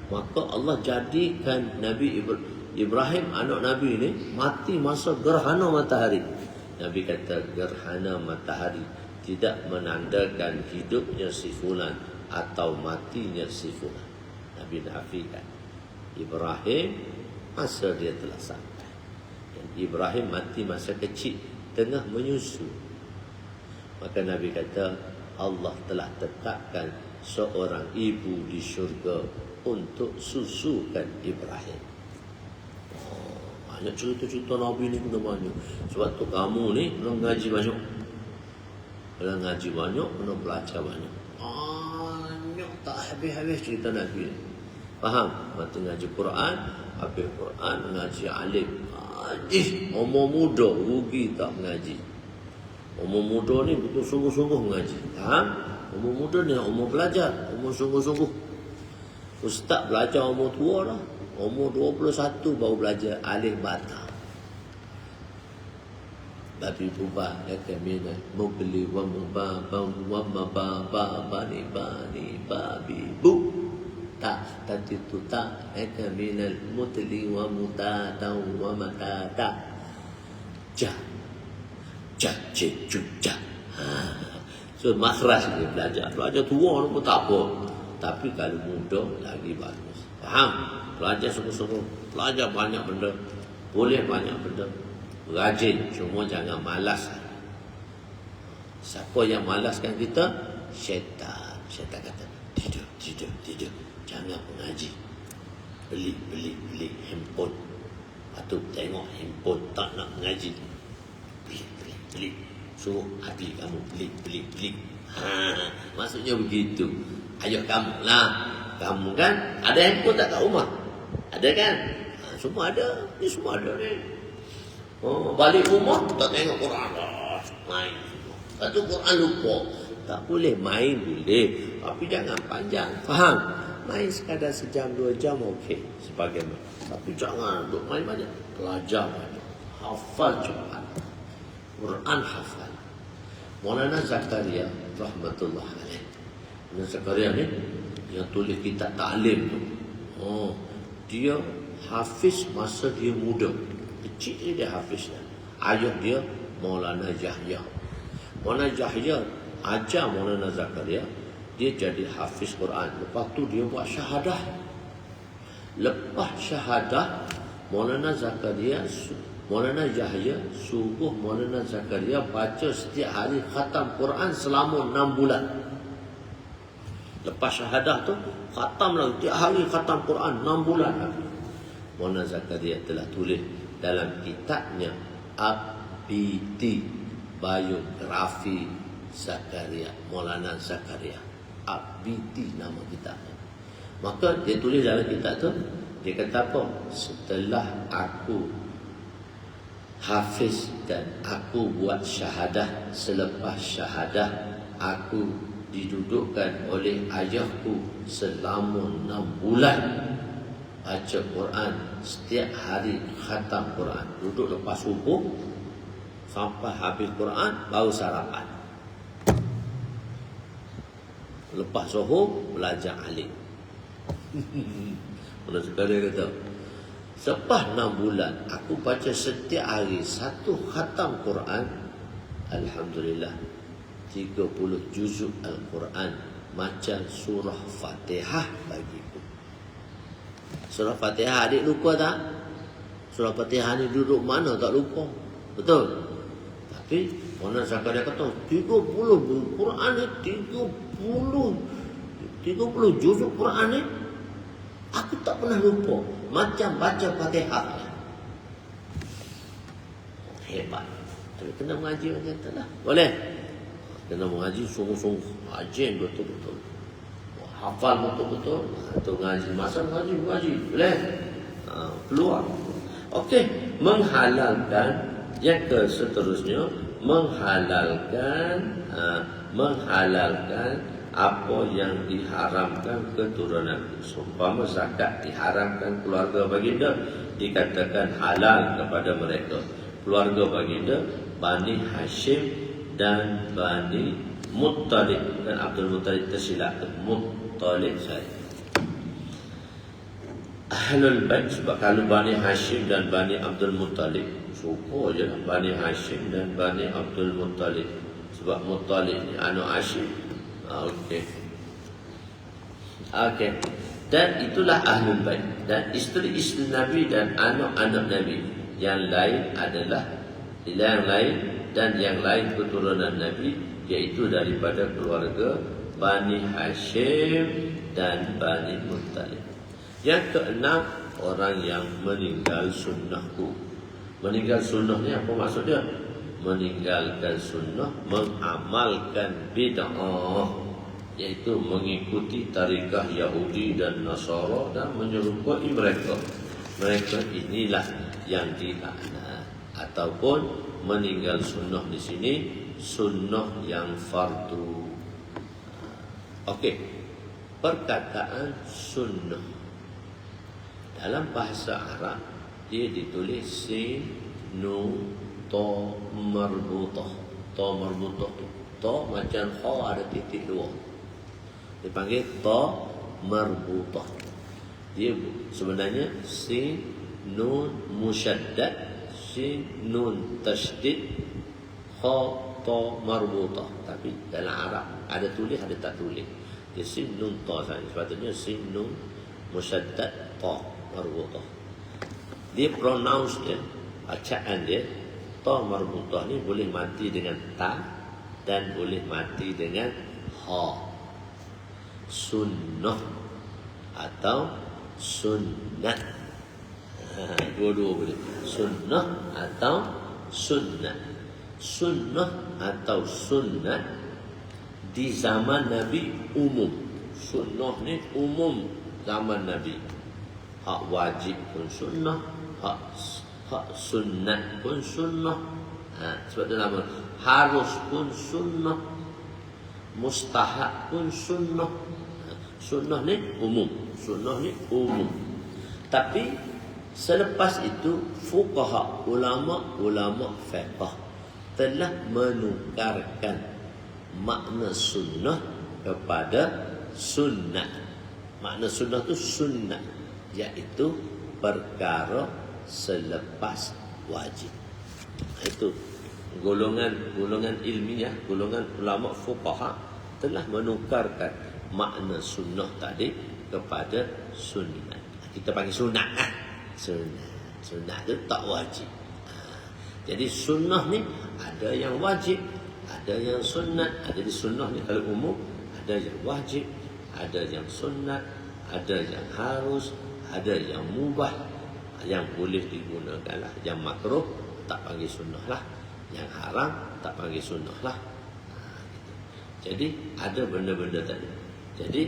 Maka Allah jadikan Nabi Ibrahim, anak Nabi ni, mati masa gerhana matahari. Nabi kata gerhana matahari tidak menandakan hidupnya si fulan atau matinya si fulan. Nabi nafikan. Ibrahim masa dia telah sampai. Dan Ibrahim mati masa kecil, tengah menyusu. Maka Nabi kata Allah telah tetapkan seorang ibu di syurga untuk susukan Ibrahim. Banyak cerita-cerita Nabi ni kena banyak. Sebab tu kamu ni kena ngaji banyak. Kena ngaji banyak, kena belajar banyak. Banyak tak habis-habis cerita Nabi ni. Faham? Waktu ngaji Quran, habis Quran, ngaji alim. Umur muda rugi tak mengaji. Umur muda ni betul sungguh-sungguh mengaji. Faham? Umur muda ni umur belajar, umur sungguh-sungguh. Ustaz belajar umur tua lah. Umur 21 baru belajar alif bata. Babi bubah laka minat mubli wa mubabam wa mababa bani babi bu. Tak tadi tu tak laka minal mutli wa mutata wa matata. Ja ja. So makhraj dia belajar. Belajar tua pun tak apa. Tapi kalau muda lagi bagus. Faham? Belajar sungguh-sungguh. Belajar banyak benda. Boleh banyak benda. Rajin. Cuma jangan malas. Siapa yang malaskan kita? Syaitan. Syaitan kata, tidur. Jangan mengaji. Beli handphone. Patut tengok handphone. Tak nak mengaji. Beli. Suruh hati kamu beli. Maksudnya begitu. Ayuh kamu lah. Kamu kan ada handphone tak kat rumah? Ada kan? Semua ada. Ni semua ada ni. Balik rumah tak tengok Quran. Main. Satu Quran lupa. Tak boleh main boleh. Tapi jangan panjang. Faham? Main sekadar sejam 2 jam okey. Sebagaimana. Tapi jangan duk main banyak. Belajar banyak. Hafal cepat. Quran hafal. Maulana Zakaria rahmatullah alaih. Maulana Zakaria ni yang tulis kitab taklim tu. Dia hafiz masa dia muda. Kecil dia hafiznya. Ayah dia Maulana Yahya. Maulana Yahya ajar Maulana Zakaria, dia jadi hafiz Quran. Lepas tu dia buat syahadah. Lepas syahadah, Maulana Yahya suruh Maulana Zakaria baca setiap hari khatam Quran selama 6 bulan. Lepas syahadah tu, khatam lagi. Tiap hari khatam Quran 6 bulan. Maulana Zakaria telah tulis dalam kitabnya Abidi, biografi Zakaria, Maulana Zakaria. Abidi nama kitabnya. Maka dia tulis dalam kitab tu, dia kata apa? Setelah aku Hafiz dan aku buat syahadah. Selepas syahadah aku didudukkan oleh ayahku selama 6 bulan baca Quran. Setiap hari khatam Quran. Duduk lepas subuh sampai habis Quran baru sarapan. Lepas zuhur belajar alim. Mana sekali kata, selepas 6 bulan aku baca setiap hari 1 khatam Quran. Alhamdulillah, 30 juzuk Al-Quran macam surah Fatihah bagiku. Surah Fatihah adik lupa tak? Surah Fatihah ni duduk mana tak lupa. Betul? Tapi mana sekali dia kata 30 Quran ni 30 juzuk Quran ni aku tak pernah lupa. Macam baca Fatihah. Hebat. Tapi kena mengaji macam tu lah. Boleh? Kena mengaji sungguh-sungguh. Rajin betul-betul. Hafal betul-betul. Tu ngaji. Masa mengaji. Boleh? Keluar. Okey. Menghalalkan. Yang ke seterusnya. Menghalalkan apa yang diharamkan keturunan. Seumpama zakat diharamkan keluarga baginda, dikatakan halal kepada mereka. Keluarga baginda Bani Hashim dan Bani Muttalib. Dan Abdul Muttalib tersilap, Muttalib saya. Ahlul Bait, sebab kalau Bani Hashim dan Bani Abdul Muttalib, suka je lah Bani Hashim dan Bani Abdul Muttalib. Sebab Muttalib ni anak Hashim. Okey. Dan itulah Ahlul Bait. Dan isteri-isteri Nabi dan anak-anak Nabi. Yang lain adalah yang lain keturunan Nabi, iaitu daripada keluarga Bani Hashim dan Bani Muttalib. Yang keenam, orang yang meninggal sunnahku. Meninggal sunnah ni apa maksud dia? Meninggalkan sunnah, mengamalkan bid'ah, iaitu mengikuti tarikah Yahudi dan Nasara dan menyerupai mereka. Mereka inilah yang dilaknat. Ataupun meninggal sunnah di sini sunnah yang fardu. Okey. Perkataan sunnah dalam bahasa Arab dia ditulis sin nun ta marbutah. Ta marbutah. Ta macam kha ada titik dua. Dipanggil ta marbutah. Dia sebenarnya sin nun musyaddad, sin nun tasydid, kha ta marbutah. Tapi dalam Arab ada tulis ada tak tulis. Dia sin nun ta saja. Sepatutnya sin nun musyaddad ta marbutah. Dia pronounce dia, bacaan dia, ta marbutah ni boleh mati dengan ta dan boleh mati dengan ha. Sunnah atau sunnat. Dua-dua boleh. Sunnah atau sunnat. Sunnah atau sunnat di zaman Nabi umum. Sunnah ni umum zaman Nabi. Hak wajib pun sunnah, hak sunnat pun sunnah. Sebab tu nama harus pun sunnah, mustahab pun sunnah. Sunnah ni umum. Sunnah ni umum. Tapi selepas itu fuqaha, ulama fiqh telah menukarkan makna sunnah kepada sunnat. Makna sunnah tu sunnat, iaitu perkara selepas wajib. Itu golongan ilmiah, golongan ulama fuqaha telah menukarkan makna sunnah tadi kepada sunnat. Kita panggil sunnat lah. Sunnat itu tak wajib. Jadi sunnah ni ada yang wajib, ada yang sunnat. Jadi sunnah ni kalau umum ada yang wajib, ada yang sunnat, ada yang harus, ada yang mubah, yang boleh digunakan lah. Yang makruh tak panggil sunnah lah, yang haram tak panggil sunnah lah. Jadi ada benda-benda tadi. Jadi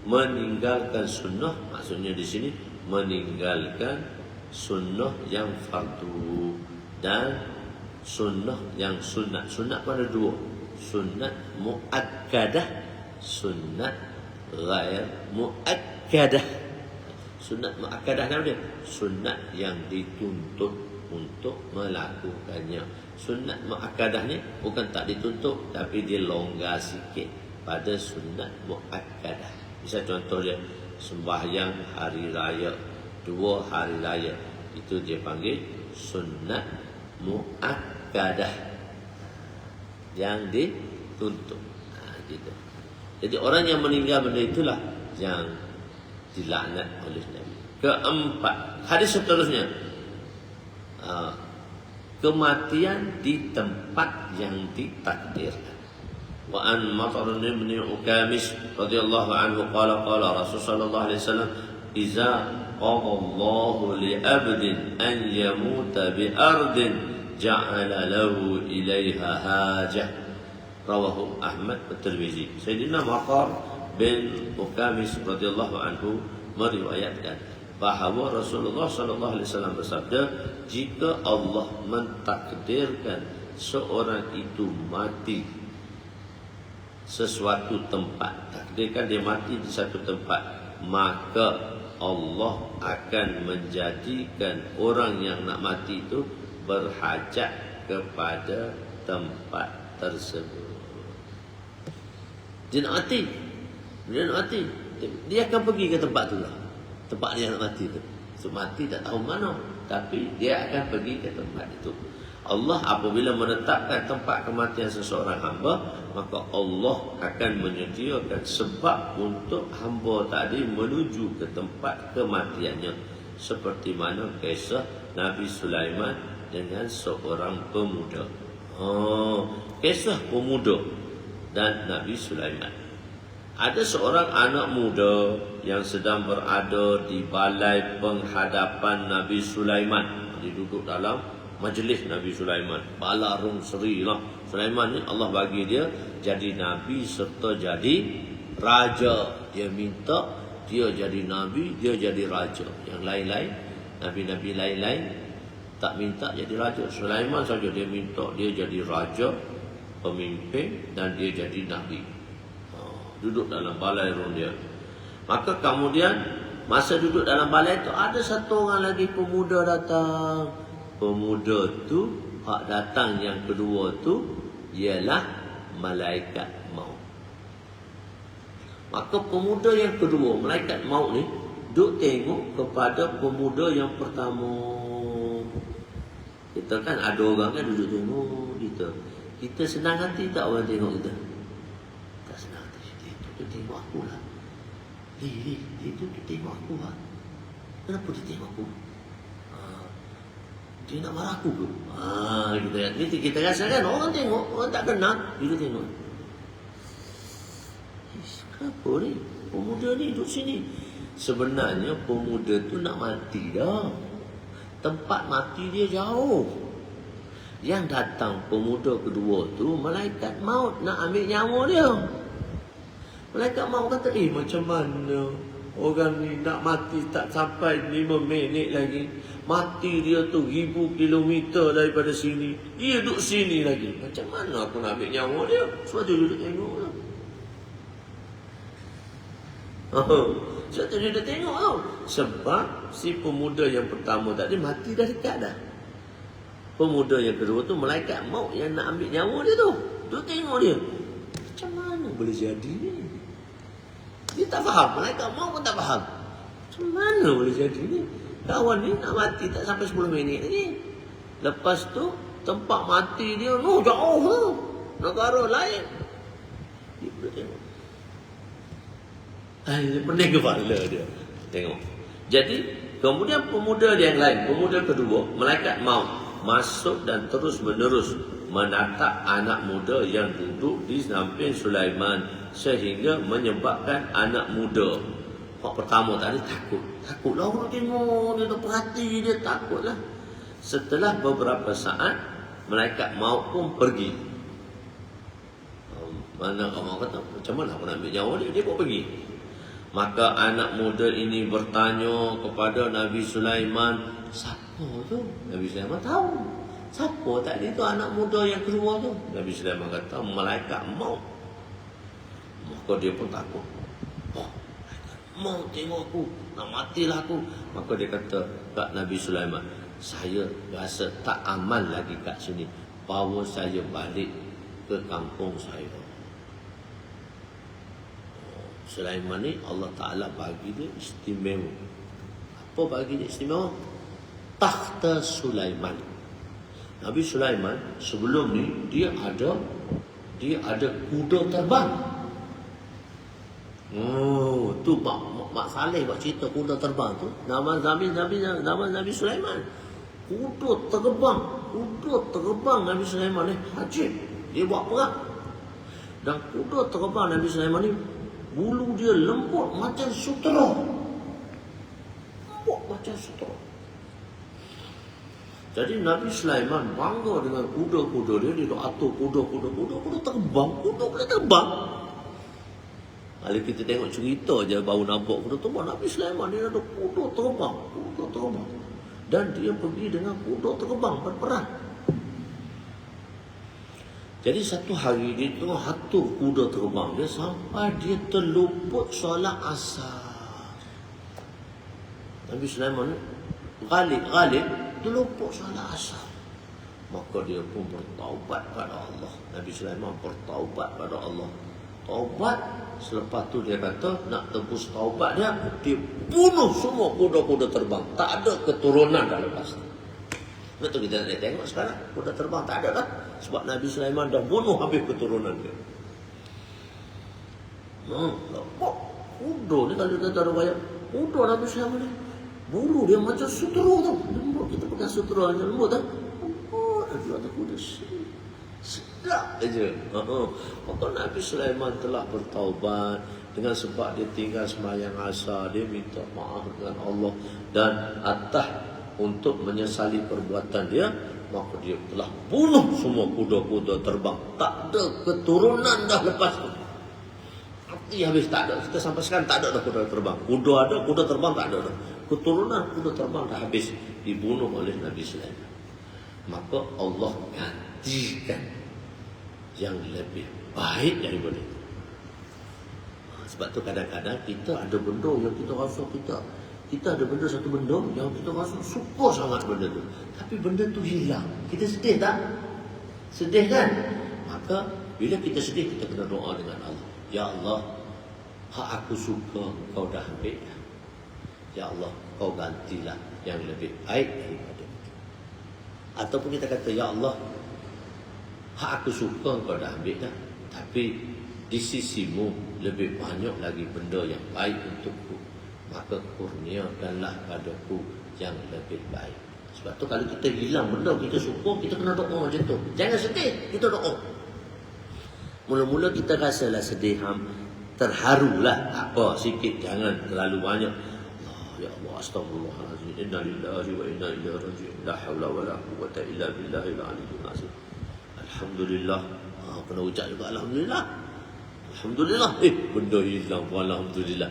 meninggalkan sunnah maksudnya di sini meninggalkan sunnah yang fardu, dan sunnah yang sunat. Sunat pun ada dua. Sunat muakkadah, sunat ghair muakkadah. Sunat muakkadah nama dia, sunat yang dituntut untuk melakukannya. Sunat muakkadah ni bukan tak dituntut, tapi dia longgar sikit pada sunat muakkadah. Misal contoh dia sembahyang hari raya, 2 hari raya, itu dia panggil sunat muakkadah yang dituntut. Gitu. Jadi orang yang meninggal benda itulah yang dilaknat oleh Nabi. Keempat, hadis seterusnya, kematian di tempat yang ditakdirkan. Wa an Matar bin Ukamis radhiyallahu anhu qala Rasul sallallahu alaihi wasallam, "Idza qada Allahu li 'abdin an yamuta bi ardin ja'ala lahu ilaiha hajah." Rawahu Ahmad wa Tirmizi. Sayyidina Matar bin Ukamis radhiyallahu anhu meriwayatkan bahawa Rasulullah sallallahu alaihi wasallam bersabda, jika Allah mentakdirkan seorang itu mati sesuatu tempat, takdirkan dia mati di satu tempat, maka Allah akan menjadikan orang yang nak mati itu berhajat kepada tempat tersebut. Dia nak mati, dia akan pergi ke tempat tu lah, tempat dia nak mati tu. So mati tak tahu mana, tapi dia akan pergi ke tempat itu. Allah apabila menetapkan tempat kematian seseorang hamba, maka Allah akan menyediakan sebab untuk hamba tadi menuju ke tempat kematiannya. Seperti mana kisah Nabi Sulaiman dengan seorang pemuda. Kisah pemuda dan Nabi Sulaiman. Ada seorang anak muda yang sedang berada di balai penghadapan Nabi Sulaiman. Dia duduk dalam majlis Nabi Sulaiman. Balarung seri lah. Sulaiman ni Allah bagi dia jadi Nabi serta jadi Raja. Dia minta dia jadi Nabi, dia jadi Raja. Yang lain-lain, Nabi-Nabi lain-lain tak minta jadi Raja. Sulaiman saja dia minta dia jadi Raja, pemimpin, dan dia jadi Nabi. Duduk dalam balai rung dia. Maka kemudian masa duduk dalam balai tu, ada satu orang lagi pemuda datang. Pemuda tu, hak datang yang kedua tu ialah malaikat maut. Maka pemuda yang kedua, malaikat maut ni, duk tengok kepada pemuda yang pertama. Kita kan ada orang kan duduk tengok kita. Kita senang hati tak orang tengok kita? Tak senang hati. Dia tengok aku lah. Dia tengok aku lah. Kenapa dia tengok aku? Dia nak marah aku ke? Kita rasa kan orang tengok, orang tak kenal, dia tengok. Kenapa ni? Pemuda ni duduk sini. Sebenarnya pemuda tu nak mati dah. Tempat mati dia jauh. Yang datang pemuda kedua tu, malaikat maut nak ambil nyawa dia. Malaikat maut kata, macam mana orang ni nak mati tak sampai 5 minit lagi. Mati dia tu 1000 kilometer daripada sini. Dia duduk sini lagi. Macam mana aku nak ambil nyawa dia? Sebab dia duduk tengok lah. Sebab dia duduk tengok tau. Sebab si pemuda yang pertama tadi mati dah dekat dah. Pemuda yang kedua tu, malaikat maut yang nak ambil nyawa dia tu. Duduk tengok dia. Macam mana boleh jadi ni? Dia tak faham. Malaikat maut pun tak faham. Macam mana boleh jadi ni? Kawan ni nak mati tak sampai 10 minit lagi. Lepas tu tempat mati dia jauh tu. Negara lain. Dia boleh tengok. Dia pening kepala dia. Tengok. Jadi kemudian pemuda yang lain, pemuda kedua, malaikat maut masuk dan terus menerus menatap anak muda yang duduk di samping Sulaiman, sehingga menyebabkan anak muda hak pertama tadi takut. Takutlah orang tengok, dia tak perhati, dia takutlah. Setelah beberapa saat, malaikat maut pun pergi. Mana kamu kata, macam mana aku nak ambil nyawa dia? Dia pun pergi. Maka anak muda ini bertanya kepada Nabi Sulaiman, siapa tu? Nabi Sulaiman tahu. Siapa tadi tu anak muda yang keluar tu? Nabi Sulaiman kata, malaikat maut. Maka dia pun takut. Oh, mau tengok aku, nak matilah aku. Maka dia kata kat Nabi Sulaiman, saya rasa tak aman lagi kat sini. Bawa saya balik ke kampung saya. Sulaiman ni Allah Ta'ala bagi dia istimewa. Apa bagi dia istimewa? Takhta Sulaiman. Nabi Sulaiman sebelum ni dia ada kuda terbang. Oh, tu Mak Saleh buat cerita kuda terbang tu. Nama Nabi Sulaiman. Kuda terbang Nabi Sulaiman ni haji. Dia buat perang. Dan kuda terbang Nabi Sulaiman ni bulu dia lembut macam sutera. Lembut macam sutera. Jadi Nabi Sulaiman bangga dengan kuda-kuda dia. Dia atur kuda terbang. Kuda boleh terbang. Kalau kita tengok cerita je baru nampak kuda terbang. Nabi Sulaiman dia ada kuda terbang. Dan dia pergi dengan kuda terbang berperang. Jadi satu hari dia tengah atur kuda terbang dia sampai dia terluput solat asar. Nabi Sulaiman Ghalib terluput solat asar. Maka dia pun bertaubat pada Allah. Nabi Sulaiman bertaubat pada Allah. Taubat. Selepas tu dia kata nak tebus taubat dia bunuh semua kuda-kuda terbang. Tak ada keturunan dah lepas tu. Betul kita nak tengok sekarang kuda terbang tak ada kan? Sebab Nabi Sulaiman dah bunuh habis keturunan dia. Kuda ni kalau kita ada banyak kuda Nabi Sulaiman ni bulu dia macam sutera tu. Lembut kita pakai sutera macam lembut tak? Dia ada kuda sedap aja. Maka Nabi Sulaiman telah bertaubat dengan sebab dia tinggal sembahyang asar, dia minta maaf dengan Allah dan atas untuk menyesali perbuatan dia, maka dia telah bunuh semua kuda-kuda terbang. Tak ada keturunan dah lepas tu. Mati habis tak ada. Kita sampai sekarang tak ada dah kuda terbang. Kuda ada, kuda terbang tak ada dah. Keturunan kuda terbang dah habis dibunuh oleh Nabi Sulaiman. Maka Allah gantikan yang lebih baik daripada itu. Sebab tu kadang-kadang kita ada benda yang kita rasa kita ada benda satu benda yang kita rasa suka sangat benda tu. Tapi benda tu hilang. Kita sedih tak? Sedih kan? Maka bila kita sedih kita kena doa dengan Allah. Ya Allah, hak aku suka kau dah ambil dah. Ya Allah, kau gantilah yang lebih baik daripada itu. Ataupun kita kata, ya Allah, hak aku suka kau dah ambil dah. Tapi di sisimu lebih banyak lagi benda yang baik untukku. Maka kurniakanlah padaku yang lebih baik. Sebab tu kalau kita hilang benda kita suka, kita kena doa macam tu. Jangan sedih, kita doa. Mula-mula kita rasalah sedih, terharulah apa sikit, jangan terlalu banyak. Ya Allah, astagfirullahalazim, inna lillahi wa inna ilaihi raji'un, la haula wa la quwwata illa billahil aliyyil azim. Alhamdulillah. Kena ucap juga alhamdulillah. Alhamdulillah. Benda hilang pun alhamdulillah.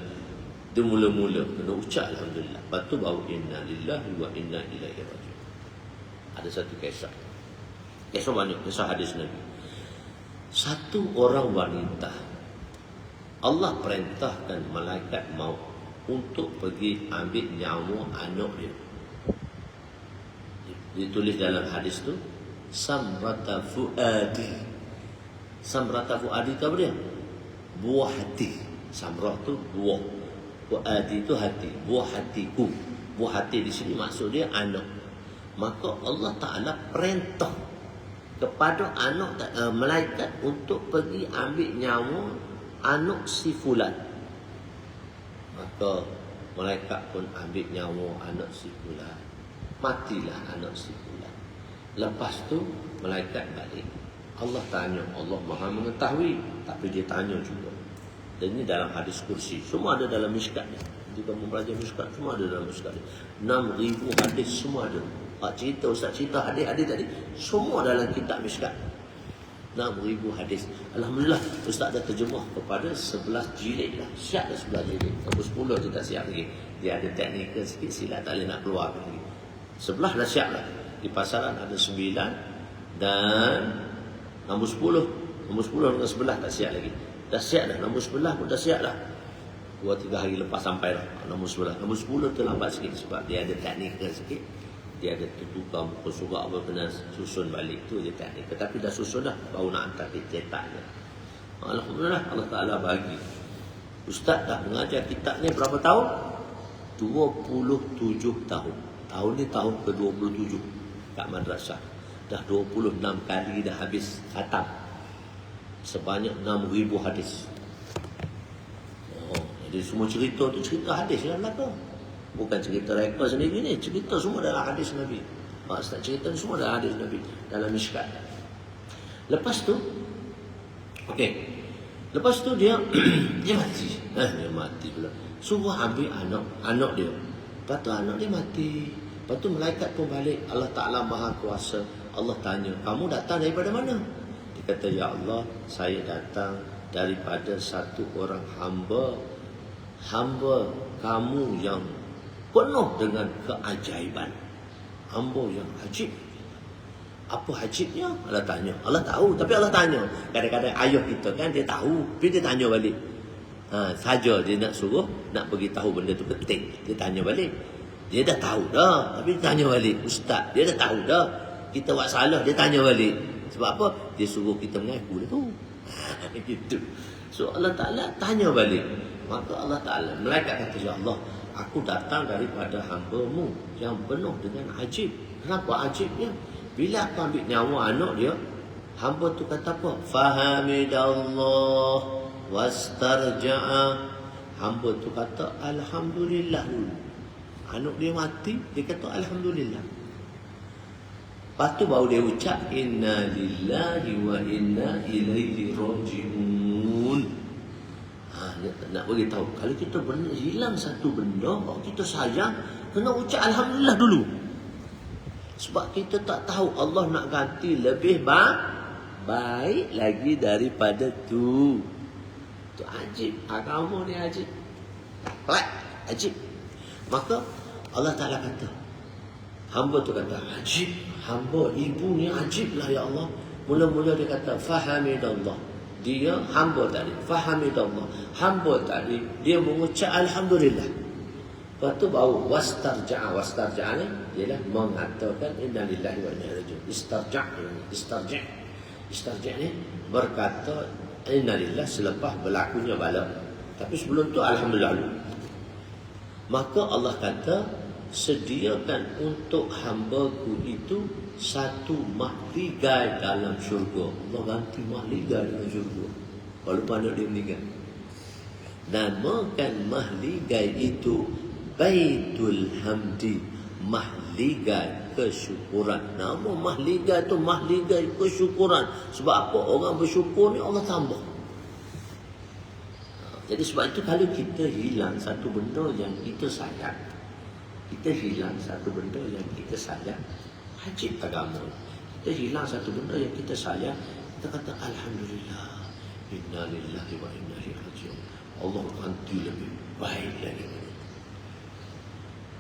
Dia mula-mula kena ucap alhamdulillah. Lepas tu baru inna lillahi wa inna ilaihi raji'un. Ada satu kisah. Kisah banyak, kisah hadis Nabi. Satu orang wanita, Allah perintahkan malaikat maut untuk pergi ambil nyawa anak dia. Ditulis dalam hadis tu, Samrata Fuadi. Samrata Fuadi itu apa dia? Buah hati. Samrah tu buah. Fuadi itu hati. Buah hatiku. Buah hati di sini maksud dia anak. Maka Allah Ta'ala perintah kepada anak malaikat untuk pergi ambil nyawa anak si fulan. Maka malaikat pun ambil nyawa anak si fulan. Matilah anak si fulan. Lepas tu malaikat balik. Allah tanya, Allah Maha mengetahui, tapi dia tanya juga. Dan ini dalam hadis kursi. Semua ada dalam miskat ni. Jika mempelajari miskat, semua ada dalam miskat ni. 6,000 hadis semua ada. Ustaz cerita hadis-hadis tadi, semua dalam kitab miskat. 6,000 hadis. Alhamdulillah, Ustaz dah terjemah kepada 11 jilid dah. Siap dah 11 jilid. Nombor 10 tu tak siap lagi. Dia ada teknikal sikit, silap tak boleh nak keluar lagi. 11 dah siap lah. Di pasaran ada 9 dan nombor 10. Nombor 10 dengan sebelah tak siap lagi. Dah siap dah, nombor 11 pun dah siap dah. 2-3 hari lepas sampai dah nombor 11. Nombor 10 terlambat sikit sebab dia ada teknikal sikit. Dia ada tukar muka surat apa kena susun balik tu dia teknik. Tetapi dah susun dah, baru nak hantar dia cetak je. Alhamdulillah Allah Ta'ala bagi. Ustaz dah mengajar kitab ni berapa tahun? 27 tahun. Tahun ni tahun ke-27 kat madrasah. Dah 26 kali dah habis khatam. Sebanyak 6,000 hadis. Jadi semua cerita tu cerita hadis dalam belakang. Bukan cerita rekod sendiri ni, cerita semua dalam hadis Nabi. Ustaz cerita ni semua dalam hadis Nabi, dalam Mishkat. Lepas tu okey. Lepas tu dia dia mati. Dia mati pula. Suruh ambil anak dia. Lepas tu anak dia mati. Lepas tu malaikat pun balik. Allah Ta'ala Maha Kuasa. Allah tanya, kamu datang daripada mana? Dia kata, ya Allah, saya datang daripada satu orang hamba kamu yang penuh dengan keajaiban. Hamba yang ajib. Apa ajibnya? Allah tanya. Allah tahu, tapi Allah tanya. Kadang-kadang ayah kita kan dia tahu, tapi dia tanya balik. Saja dia nak suruh, nak bagi tahu benda tu penting. Dia tanya balik. Dia dah tahu dah, tapi dia tanya balik. Ustaz, dia dah tahu dah. Kita buat salah, dia tanya balik. Sebab apa? Dia suruh kita mengaku dah tu. Gitu. So Allah Ta'ala tanya balik. Maka Allah Ta'ala, malaikat kata, ya Allah, aku datang daripada hamba-Mu yang penuh dengan ajib. Kenapa ajibnya? Bila aku ambil nyawa anak dia, hamba tu kata apa? Fahamidallah wastarja'a. Hamba tu kata alhamdulillah dulu. Anak dia mati, dia kata alhamdulillah. Lepas tu baru dia ucap inna lillahi wa inna ilaihi raji'un. Nak bagi tahu, kalau kita hilang satu benda, kalau kita sayang, kena ucap alhamdulillah dulu. Sebab kita tak tahu Allah nak ganti lebih baik lagi daripada tu. Tu ajib. Agama ni ajib. Ajib. Maka Allah Ta'ala kata, hamba tu kata, ajib. Hamba ibu ni ajib lah ya Allah. Mula-mula dia kata, fahamidallah. Dia hamba tadi, fahamidallah. Hamba tadi, dia mengucap alhamdulillah. Lepas tu baru wastarja'a. Wastarja'a ni ialah mengatakan inna lillahi wa inna ilaihi raji'un. Istarja' ni berkata inna lillahi selepas berlakunya bala. Tapi sebelum tu alhamdulillah. Maka Allah kata, sediakan untuk hamba-Ku itu satu mahligai dalam syurga. Allah ganti mahligai dalam syurga walaupun anak dia meninggal. Namakan mahligai itu Baitul Hamdi, mahligai kesyukuran. Nama mahligai itu mahligai kesyukuran. Sebab apa? Orang bersyukur ni Allah tambah. Jadi sebab itu kalau kita hilang satu benda yang kita sayang, kita hilang satu benda yang kita sayang, ajib agama. Kita hilang satu benda yang kita sayang, kita kata alhamdulillah, inna lillahi wa inna ilaihi raji'un. Allah ganti lebih baik lagi.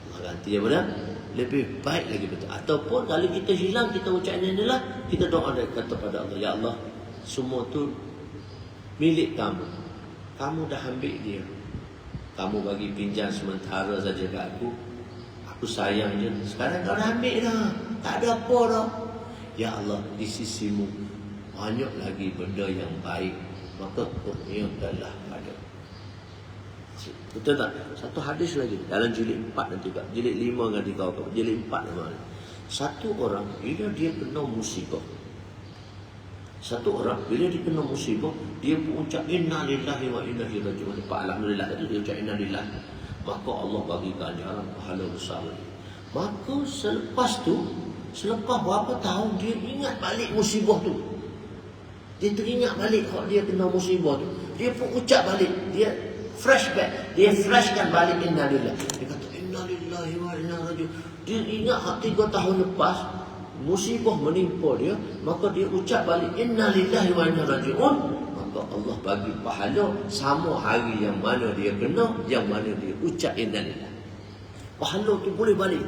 Allah ganti daripada lebih baik lagi betul. Ataupun kalau kita hilang, kita ucap ini adalah kita doa dan kata pada Allah, ya Allah, semua tu milik kamu. Kamu dah ambil dia. Kamu bagi pinjam sementara saja kat aku. Aku sayang je. Sekarang kau dah ambil dah. Tak ada apa dah. Ya Allah, di sisimu banyak lagi benda yang baik. Maka kurniakanlah pada. Betul tak? Satu hadis lagi. Dalam jilid 4 nanti juga. Jilid 5 nanti kau. Jilid 4 nama. Satu orang, bila dia kena musibah. Satu orang, bila dia kena musibah, dia pun ucap inna lillahi wa inna ilaihi raji'un. Alhamdulillah tadi dia ucap inna lillahi. Maka Allah bagi ganjaran pahala besar. Maka selepas berapa tahun dia ingat balik musibah tu. Dia teringat balik kalau dia kena musibah tu. Dia pun ucap balik. Dia flashback. Dia flashkan balik inna lillahi. Dia kata inna lillahi wa inna ilaihi raji'un. Dia ingat 3 tahun lepas musibah menimpa dia, maka dia ucap balik inna lillahi wa inna ilaihi raji'un. Maka Allah bagi pahala sama hari yang mana dia kena, yang mana dia ucap inna lillahi. Pahala tu boleh balik.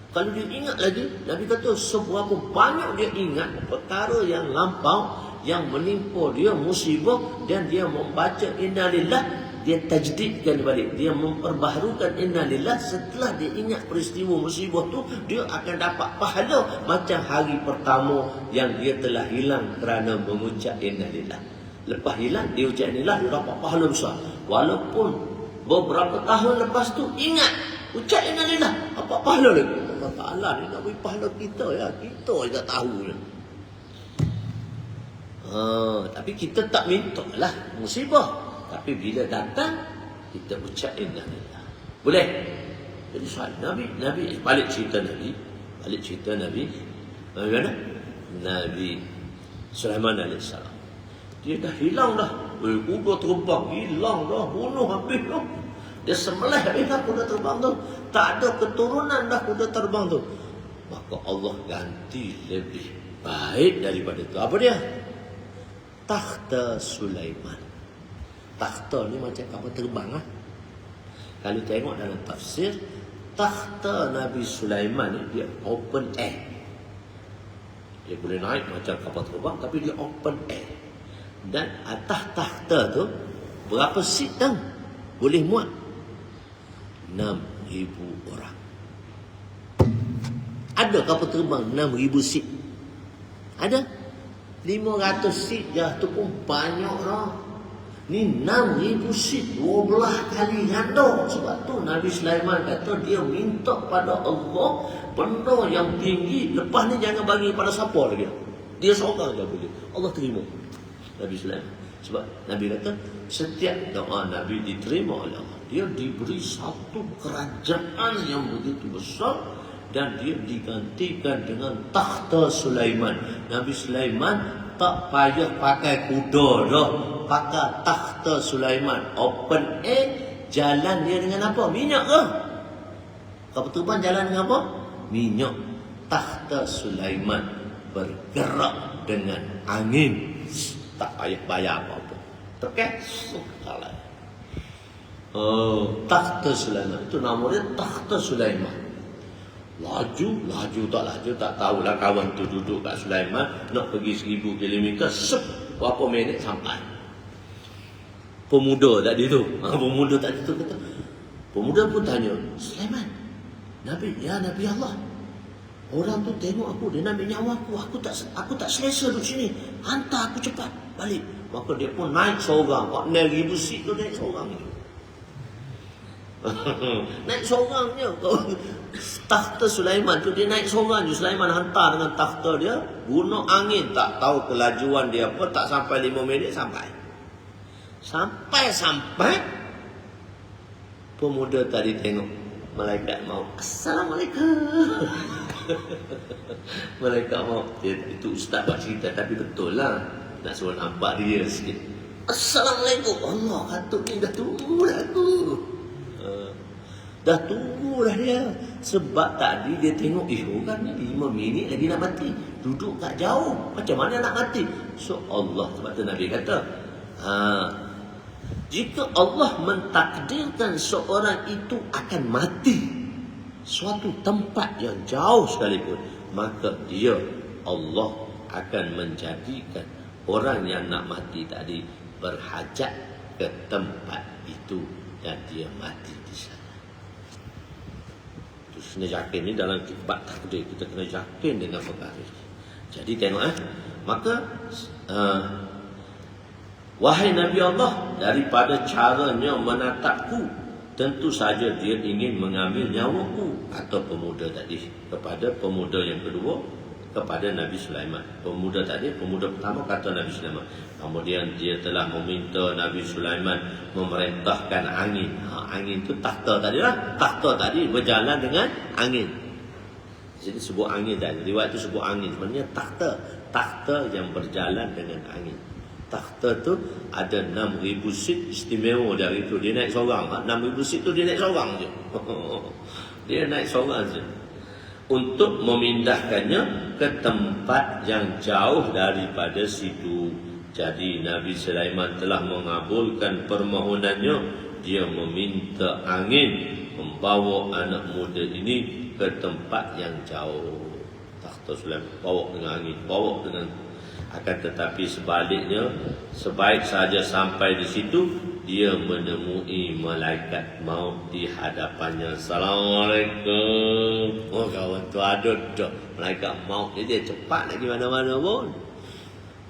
Kalau dia ingat lagi, Nabi kata seberapa banyak dia ingat perkara yang lampau, yang menimpa dia musibah, dan dia membaca innalillah, dia tajdidkan balik, dia memperbaharukan innalillah. Setelah dia ingat peristiwa musibah tu, dia akan dapat pahala macam hari pertama yang dia telah hilang kerana mengucap innalillah. Lepas hilang dia ucap innalillah, dia dapat pahala besar. Walaupun beberapa tahun lepas tu ingat ucap innalillah, apa pahala lagi? Allah Ta'ala ni nak beri pahala kita, ya. Kita je tak tahu je. Tapi kita tak minta lah musibah. Tapi bila datang, kita ucap innalillah. Boleh? Jadi soal Nabi balik cerita Nabi. Bagaimana? Nabi Sulaiman AS. Dia dah hilang dah. Kuda terbang, hilang dah. Bunuh habis dah. Dia sembelih habis dah kuda terbang tu. Tak ada keturunan dah kuda terbang tu. Maka Allah ganti lebih baik daripada itu. Apa dia? Takhta Sulaiman. Takhta ni macam kapal terbang lah. Kalau tengok dalam tafsir, takhta Nabi Sulaiman ni dia open air. Dia boleh naik macam kapal terbang, tapi dia open air. Dan atas takhta tu berapa seat tang? Boleh muat 6,000 orang. Ada kapal terbang 6,000 seat? Ada? 500 seat je tu pun banyak lah. Ni 6,000 seat, 12 kali ganda. Sebab tu Nabi Sulaiman kata dia minta pada Allah benda yang tinggi. Lepas ni jangan bagi pada siapa lagi. Dia seorang je boleh. Allah terima Nabi Sulaiman. Sebab Nabi kata setiap doa Nabi diterima oleh Allah. Dia diberi satu kerajaan yang begitu besar, dan dia digantikan dengan takhta Sulaiman. Nabi Sulaiman tak payah pakai kuda dah, pakai takhta Sulaiman. Open air, jalan dia dengan apa? Minyak ke? Kapal terbang jalan dengan apa? Minyak. Takhta Sulaiman bergerak dengan angin. Tak payah bayar apa-apa. Tekan, salah. Takhta Sulaiman. Itu nama dia takhta Sulaiman. Laju tak tahulah. Kawan tu duduk kat Sulaiman, nak pergi 1,000 km, berapa minit sampai. Pemuda tadi tu kata, pemuda pun tanya, Sulaiman, Nabi Allah, orang tu tengok aku, dia nak ambil nyawa aku tak selesa duduk sini, hantar aku cepat balik. Maka dia pun naik seorang, 4,000 seat tu naik seorang ni. Naik seorang je. Takhta Sulaiman tu dia naik seorang je. Sulaiman hantar dengan takhta dia, guna angin, tak tahu kelajuan dia apa, tak sampai 5 minit sampai. Sampai pemuda tadi tengok malaikat maut. Assalamualaikum. Malaikat maut. Itu ustaz buat cerita, tapi betul lah. Nak suruh nampak dia sikit. Assalamualaikum. Allah, katuk ni dah tunggu dah aku. Dah tunggu dah dia. Sebab tadi dia tengok, orang ni 5 minit lagi nak mati. Duduk kat jauh, macam mana nak mati? So Allah, sebab tu Nabi kata, jika Allah mentakdirkan seorang itu akan mati suatu tempat yang jauh sekalipun, maka dia, Allah akan menjadikan orang yang nak mati tadi berhajat ke tempat itu, dan dia mati di sana. Itu kena yakin ni dalam bab takdir, kita kena yakin dengan perkara ini. Jadi tengok maka wahai Nabi Allah, daripada caranya menatapku, tentu saja dia ingin mengambil nyawaku. Atau pemuda tadi kepada pemuda yang kedua, kepada Nabi Sulaiman. Pemuda tadi, pemuda pertama kata Nabi Sulaiman. Kemudian dia telah meminta Nabi Sulaiman memerintahkan angin. Angin tu takhta tadi lah. Takhta tadi berjalan dengan angin. Jadi sebut angin dan riwayat tu sebut angin. Sebenarnya takhta. Takhta yang berjalan dengan angin. Takhta tu ada 6,000 seat istimewa dari itu. Dia naik seorang. 6,000 seat tu dia naik seorang je. Dia naik seorang je. Untuk memindahkannya ke tempat yang jauh daripada situ. Jadi Nabi Sulaiman telah mengabulkan permohonannya. Dia meminta angin membawa anak muda ini ke tempat yang jauh. Takhta Sulaiman bawa dengan angin, bawa dengan, akan tetapi sebaliknya, sebaik saja sampai di situ, dia menemui malaikat maut di hadapannya. Assalamualaikum. Oh kawan tu ada dah malaikat maut ni, dia cepat lagi mana-mana pun.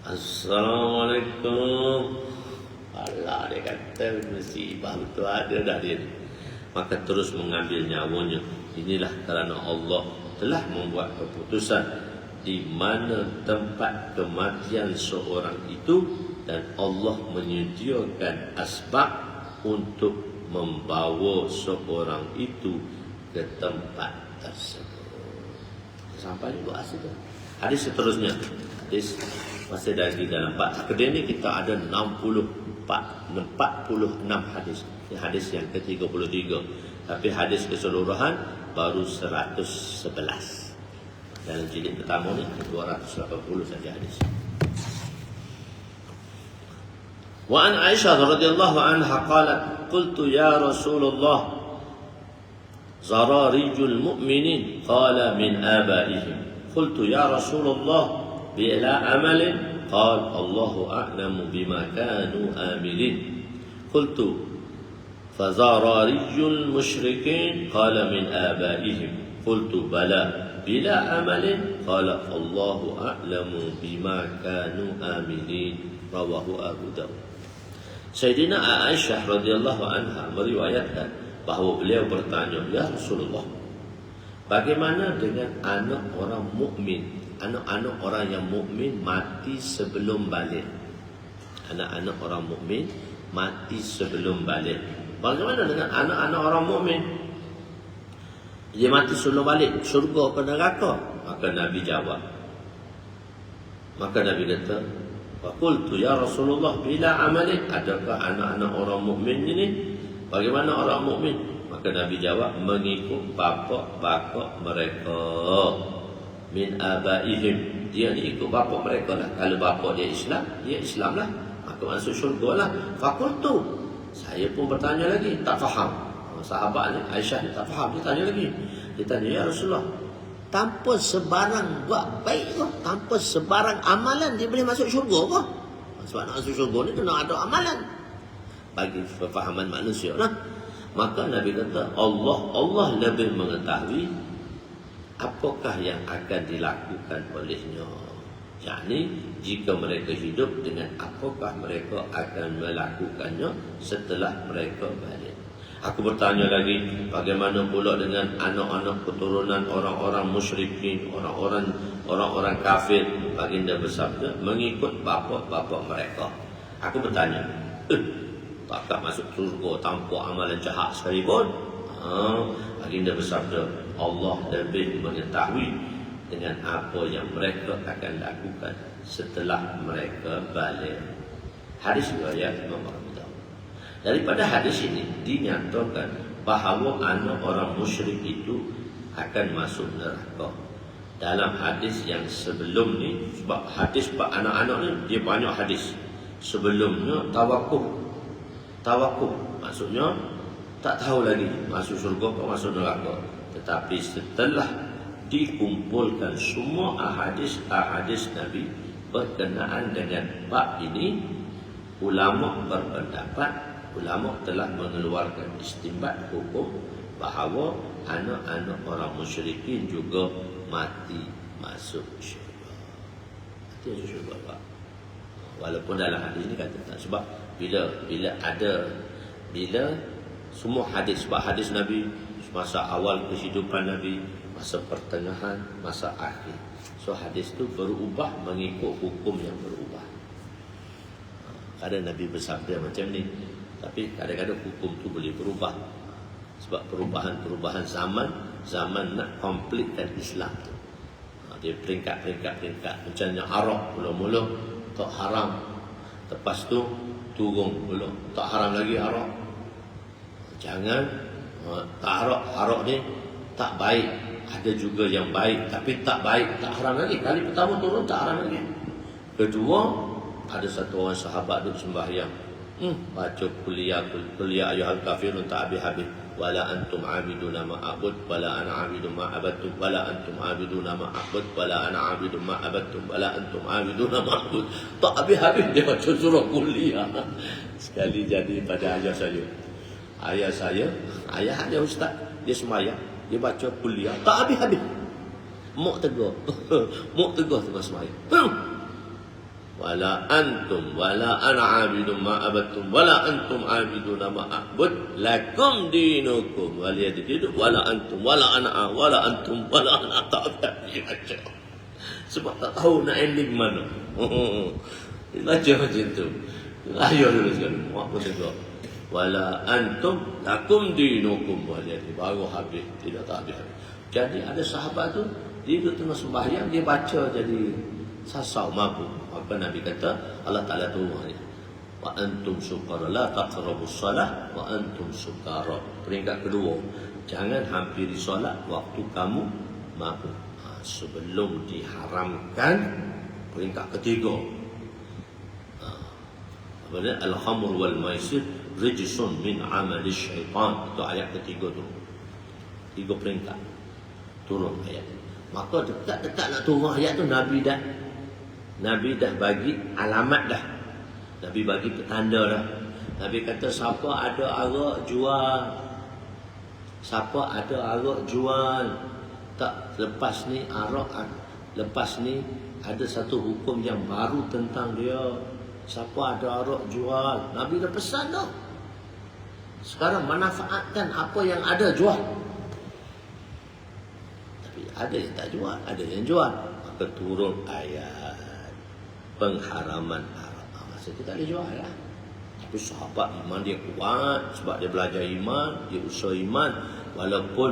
Assalamualaikum. Allah, dia kata musibah betul ada dah dia. Maka terus mengambil nyawanya. Inilah kerana Allah telah membuat keputusan di mana tempat kematian seorang itu, dan Allah menyediakan asbab untuk membawa seorang itu ke tempat tersebut. Sampai di doa situ. Hadis seterusnya, hadis masih lagi dalam bab akad ni kita ada 46 hadis. Ini hadis yang ke-33. Tapi hadis keseluruhan baru 111. Dalam jilid pertama ni 280 saja hadis. Wa an Aisyah radhiyallahu anha qalat qultu ya Rasulullah zararijul mu'minin qala min abaihim qultu ya Rasulullah bila amalin qala Allahu a'lamu bima kanu amilin qultu fazararijul musyrikin qala min abaihim qultu bala bila amalin qala Allahu a'lamu bima kanu amilin rawahu Abu Dawud. Sayyidina Aisyah radhiyallahu anha meriwayatkan bahawa beliau bertanya, ya Rasulullah, bagaimana dengan anak orang mukmin, anak-anak orang yang mukmin mati sebelum balik? Anak-anak orang mukmin mati sebelum balik. Bagaimana dengan anak-anak orang mukmin? Dia mati sebelum balik, syurga ke neraka? Maka Nabi jawab. Maka Nabi kata, "Qultu ya Rasulullah bila amalin?" Adakah anak-anak orang mukmin ini? Bagaimana orang mukmin? Maka Nabi jawab, mengikut bapa mereka. Min abaihim. Dia ni ikut bapa mereka lah. Kalau bapa dia Islam, dia Islam lah. Maka masuk syurga lah. Faqultu. Saya pun bertanya lagi, tak faham. Sahabat ni, Aisyah ni tak faham. Dia tanya lagi. Dia tanya, ya Rasulullah, tanpa sebarang buat baik ke, tanpa sebarang amalan dia boleh masuk syurga ke? Sebab nak masuk syurga ni kena ada amalan. Bagi kefahaman manusia lah. Maka Nabi kata, Allah lebih mengetahui apakah yang akan dilakukan olehnya. Yakni jika mereka hidup, dengan apakah mereka akan melakukannya setelah mereka balik. Aku bertanya lagi, bagaimana pula dengan anak-anak keturunan orang-orang musyrikin, orang-orang kafir? Baginda bersabda, mengikut bapa mereka. Aku bertanya, takkan masuk surga tanpa amalan jahat sekalipun? Baginda bersabda, Allah lebih mengetahui dengan apa yang mereka akan lakukan setelah mereka balik. Hadis riwayat Imam Abu Dawud. Daripada hadis ini dinyatakan bahawa anak orang musyrik itu akan masuk neraka. Dalam hadis yang sebelum ni, sebab hadis anak-anak ni dia banyak hadis. Sebelumnya tawakuf, maksudnya tak tahu lagi masuk syurga atau masuk neraka. Tetapi setelah dikumpulkan semua ahadis Nabi berkenaan dengan bab ini, ulama berpendapat, ulama telah mengeluarkan istimbat hukum bahawa anak-anak orang musyrikin juga mati masuk syurga. Mati masuk syurga, Pak. Walaupun dalam hadis ini kata tak. Sebab bila semua hadis, sebab hadis Nabi masa awal kehidupan Nabi, masa pertengahan, masa akhir. So hadis itu berubah mengikut hukum yang berubah. Kadang Nabi bersabda macam ni, tapi kadang-kadang hukum tu boleh berubah. Sebab perubahan zaman nak komplitkan Islam tu. Dia peringkat. Macamnya arak mula-mula tak haram. Lepas tu turun pula, tak haram lagi arak. Jangan tak arak ni tak baik. Ada juga yang baik tapi tak baik, tak haram lagi. Kali pertama turun tak haram lagi. Kedua, ada satu orang sahabat duduk sembahyang, baca kuliah ayuhal kafirun tak habis-habis. wala antum abiduna ma a'bud wala ana abidu ma abadtum wala antum abiduna ma a'bud wala ana abidu ma abadtum wala antum abiduna ma a'bud. Tak habis-habis dia baca surah kuliah. Sekali jadi pada ayah saya. Ayah saya, ayah dia ustaz, dia semayang, dia baca kuliah, tak habis-habis. Mok tegur. Mok tegur tengah semayang. Wala antum wala ana abidum ma abadtum wala antum abiduna ma a'bud lakum dinukum waliyadin wala antum wala ana wala antum wala ana tak baca. Sebab tak tahu nak ending mana. Baca macam tu. Ayah dulu sekali. Mak pun tegur. Wala antum lakum dinukum waliyadin. Baru habis. Tidak tak habis. Jadi ada sahabat tu, dia tengah sembahyang, dia baca jadi sasau mampu. Maka Nabi kata, Allah Ta'ala turun ni, wa antum sukara la taqrabus salah wa antum sukara. Peringkat kedua, jangan hampiri solat waktu kamu mabuk. Sebelum diharamkan. Peringkat ketiga, apa dia? Al-khamr wal maisir rijsun min amali syaitan. Itu ayat ketiga tu. 3 peringkat turun ayat. Maka dekat-dekat nak turun ayat tu, Nabi dah bagi alamat dah. Nabi bagi petanda dah. Nabi kata siapa ada arak jual. Siapa ada arak jual. Tak, lepas ni arak, lepas ni ada satu hukum yang baru tentang dia. Siapa ada arak jual. Nabi dah pesan dah. Sekarang manfaatkan apa yang ada, jual. Tapi ada yang tak jual, ada yang jual. Maka turun ayat pengharaman arak. Masa tu tak boleh jual lah. Tapi sahabat iman dia kuat. Sebab dia belajar iman, dia usaha iman. Walaupun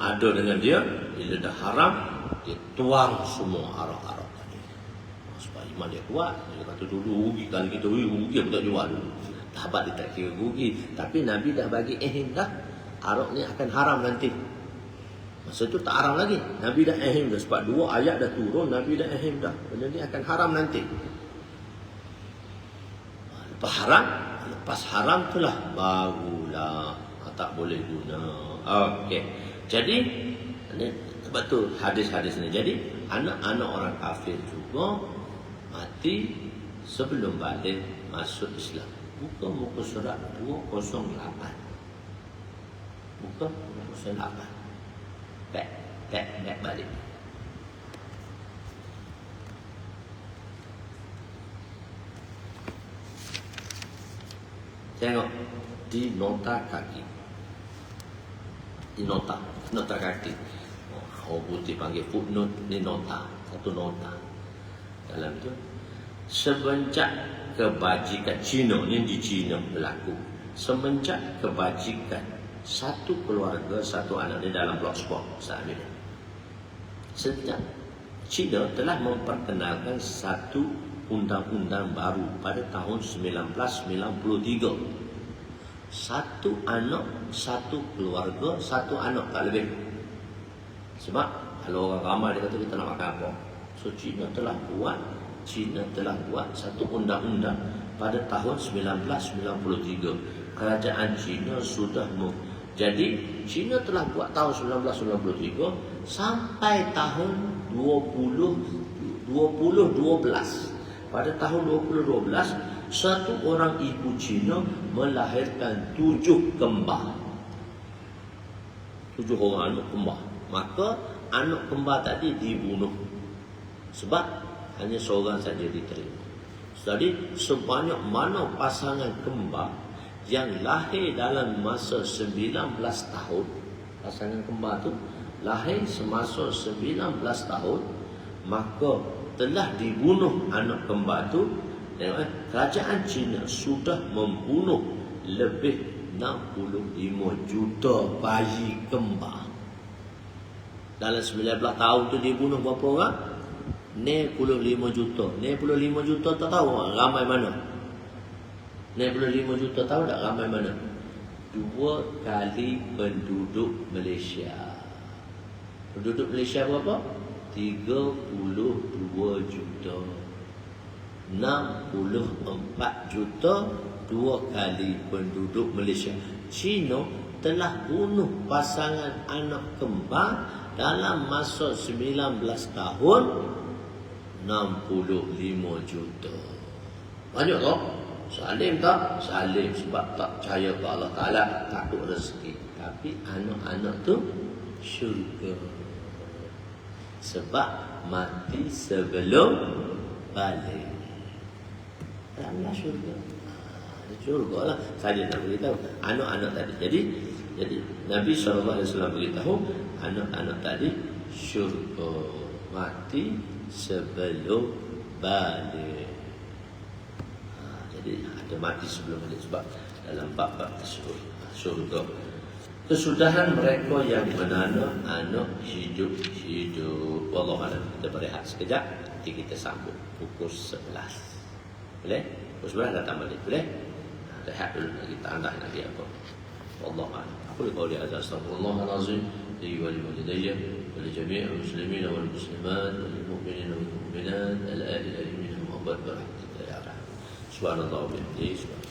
ada dengan dia, bila dah haram, dia tuang semua arak-arak tadi. Sebab iman dia kuat. Dia kata dulu rugi, kali kita rugi aku tak jual dulu. Sahabat dia tak kira rugi. Tapi Nabi dah bagi dah, arak ni akan haram nanti. Masa tu tak haram lagi. Nabi dah ihim dah. Sebab 2 ayat dah turun, Nabi dah ihim dah. Benda ni akan haram nanti. Lepas haram itulah barulah tak boleh guna. Okey. Jadi sebab tu hadis-hadis ni. Jadi anak-anak orang kafir juga mati sebelum balik masuk Islam. Buka muka surat 208. Buka 208. Back balik. Tengok di nota kaki. Di nota kaki. Orang putih panggil footnote, ni nota. Satu nota. Dalam tu, semenjak kebajikan Cina, ni di Cina berlaku. Semenjak kebajikan satu keluarga, satu anak ni dalam blogspot saat ini. Sejak China telah memperkenalkan satu undang-undang baru pada tahun 1993. Satu anak, satu keluarga, satu anak, tak lebih. Sebab kalau orang ramai dia kata kita nak makan apa. So China telah buat satu undang-undang pada tahun 1993. Kerajaan China sudah jadi China telah buat tahun 1993 sampai tahun 2012. Pada tahun 2012, satu orang ibu Cina melahirkan 7 kembar. 7 orang anak kembar. Maka anak kembar tadi dibunuh. Sebab hanya seorang saja diterima. Jadi sebanyak mana pasangan kembar yang lahir dalam masa 19 tahun, pasangan kembar tu lahir semasa 19 tahun, maka telah dibunuh anak kembar tu. Kerajaan China sudah membunuh lebih 65 juta bayi kembar. Dalam 19 tahun tu dibunuh berapa orang? 65 juta. 65 juta tak tahu ramai mana. 65 juta tahu tak ramai mana? 2 kali penduduk Malaysia. Penduduk Malaysia berapa? 32 juta. 64 juta 2 kali penduduk Malaysia. Cina telah bunuh pasangan anak kembar dalam masa 19 tahun 65 juta. Banyak tak? Salim tak? Salim sebab tak percaya ke Allah Ta'ala, tak ada rezeki. Tapi anak-anak tu syurga. Sebab mati sebelum balik. Dalamlah syurga. Syurga lah. Saya nak beritahu anak-anak tadi. Jadi Nabi SAW beritahu anak-anak tadi syurga, mati sebelum balik. Jadi ada mati sebelum balik sebab dalam bab-bab tersebut syurga. Kesudahan mereka yang menanam anak hidup. Wallahu a'lam. Kita berehat sekejap, nanti kita sambung pukul 11. Boleh? Pukul 11 datang balik. Boleh? Rehat dulu, kita andah nanti apa. Wallahu a'lam. Aku qawli hadza astaghfirullahal azim li wa li walidayya wa li jami'il muslimin wal muslimat wa lil mu'minin wal mu'minat al-ahli al-mu'minin wa rahmatullahi wa barakatuh. Subhanallah wa bihamdihi.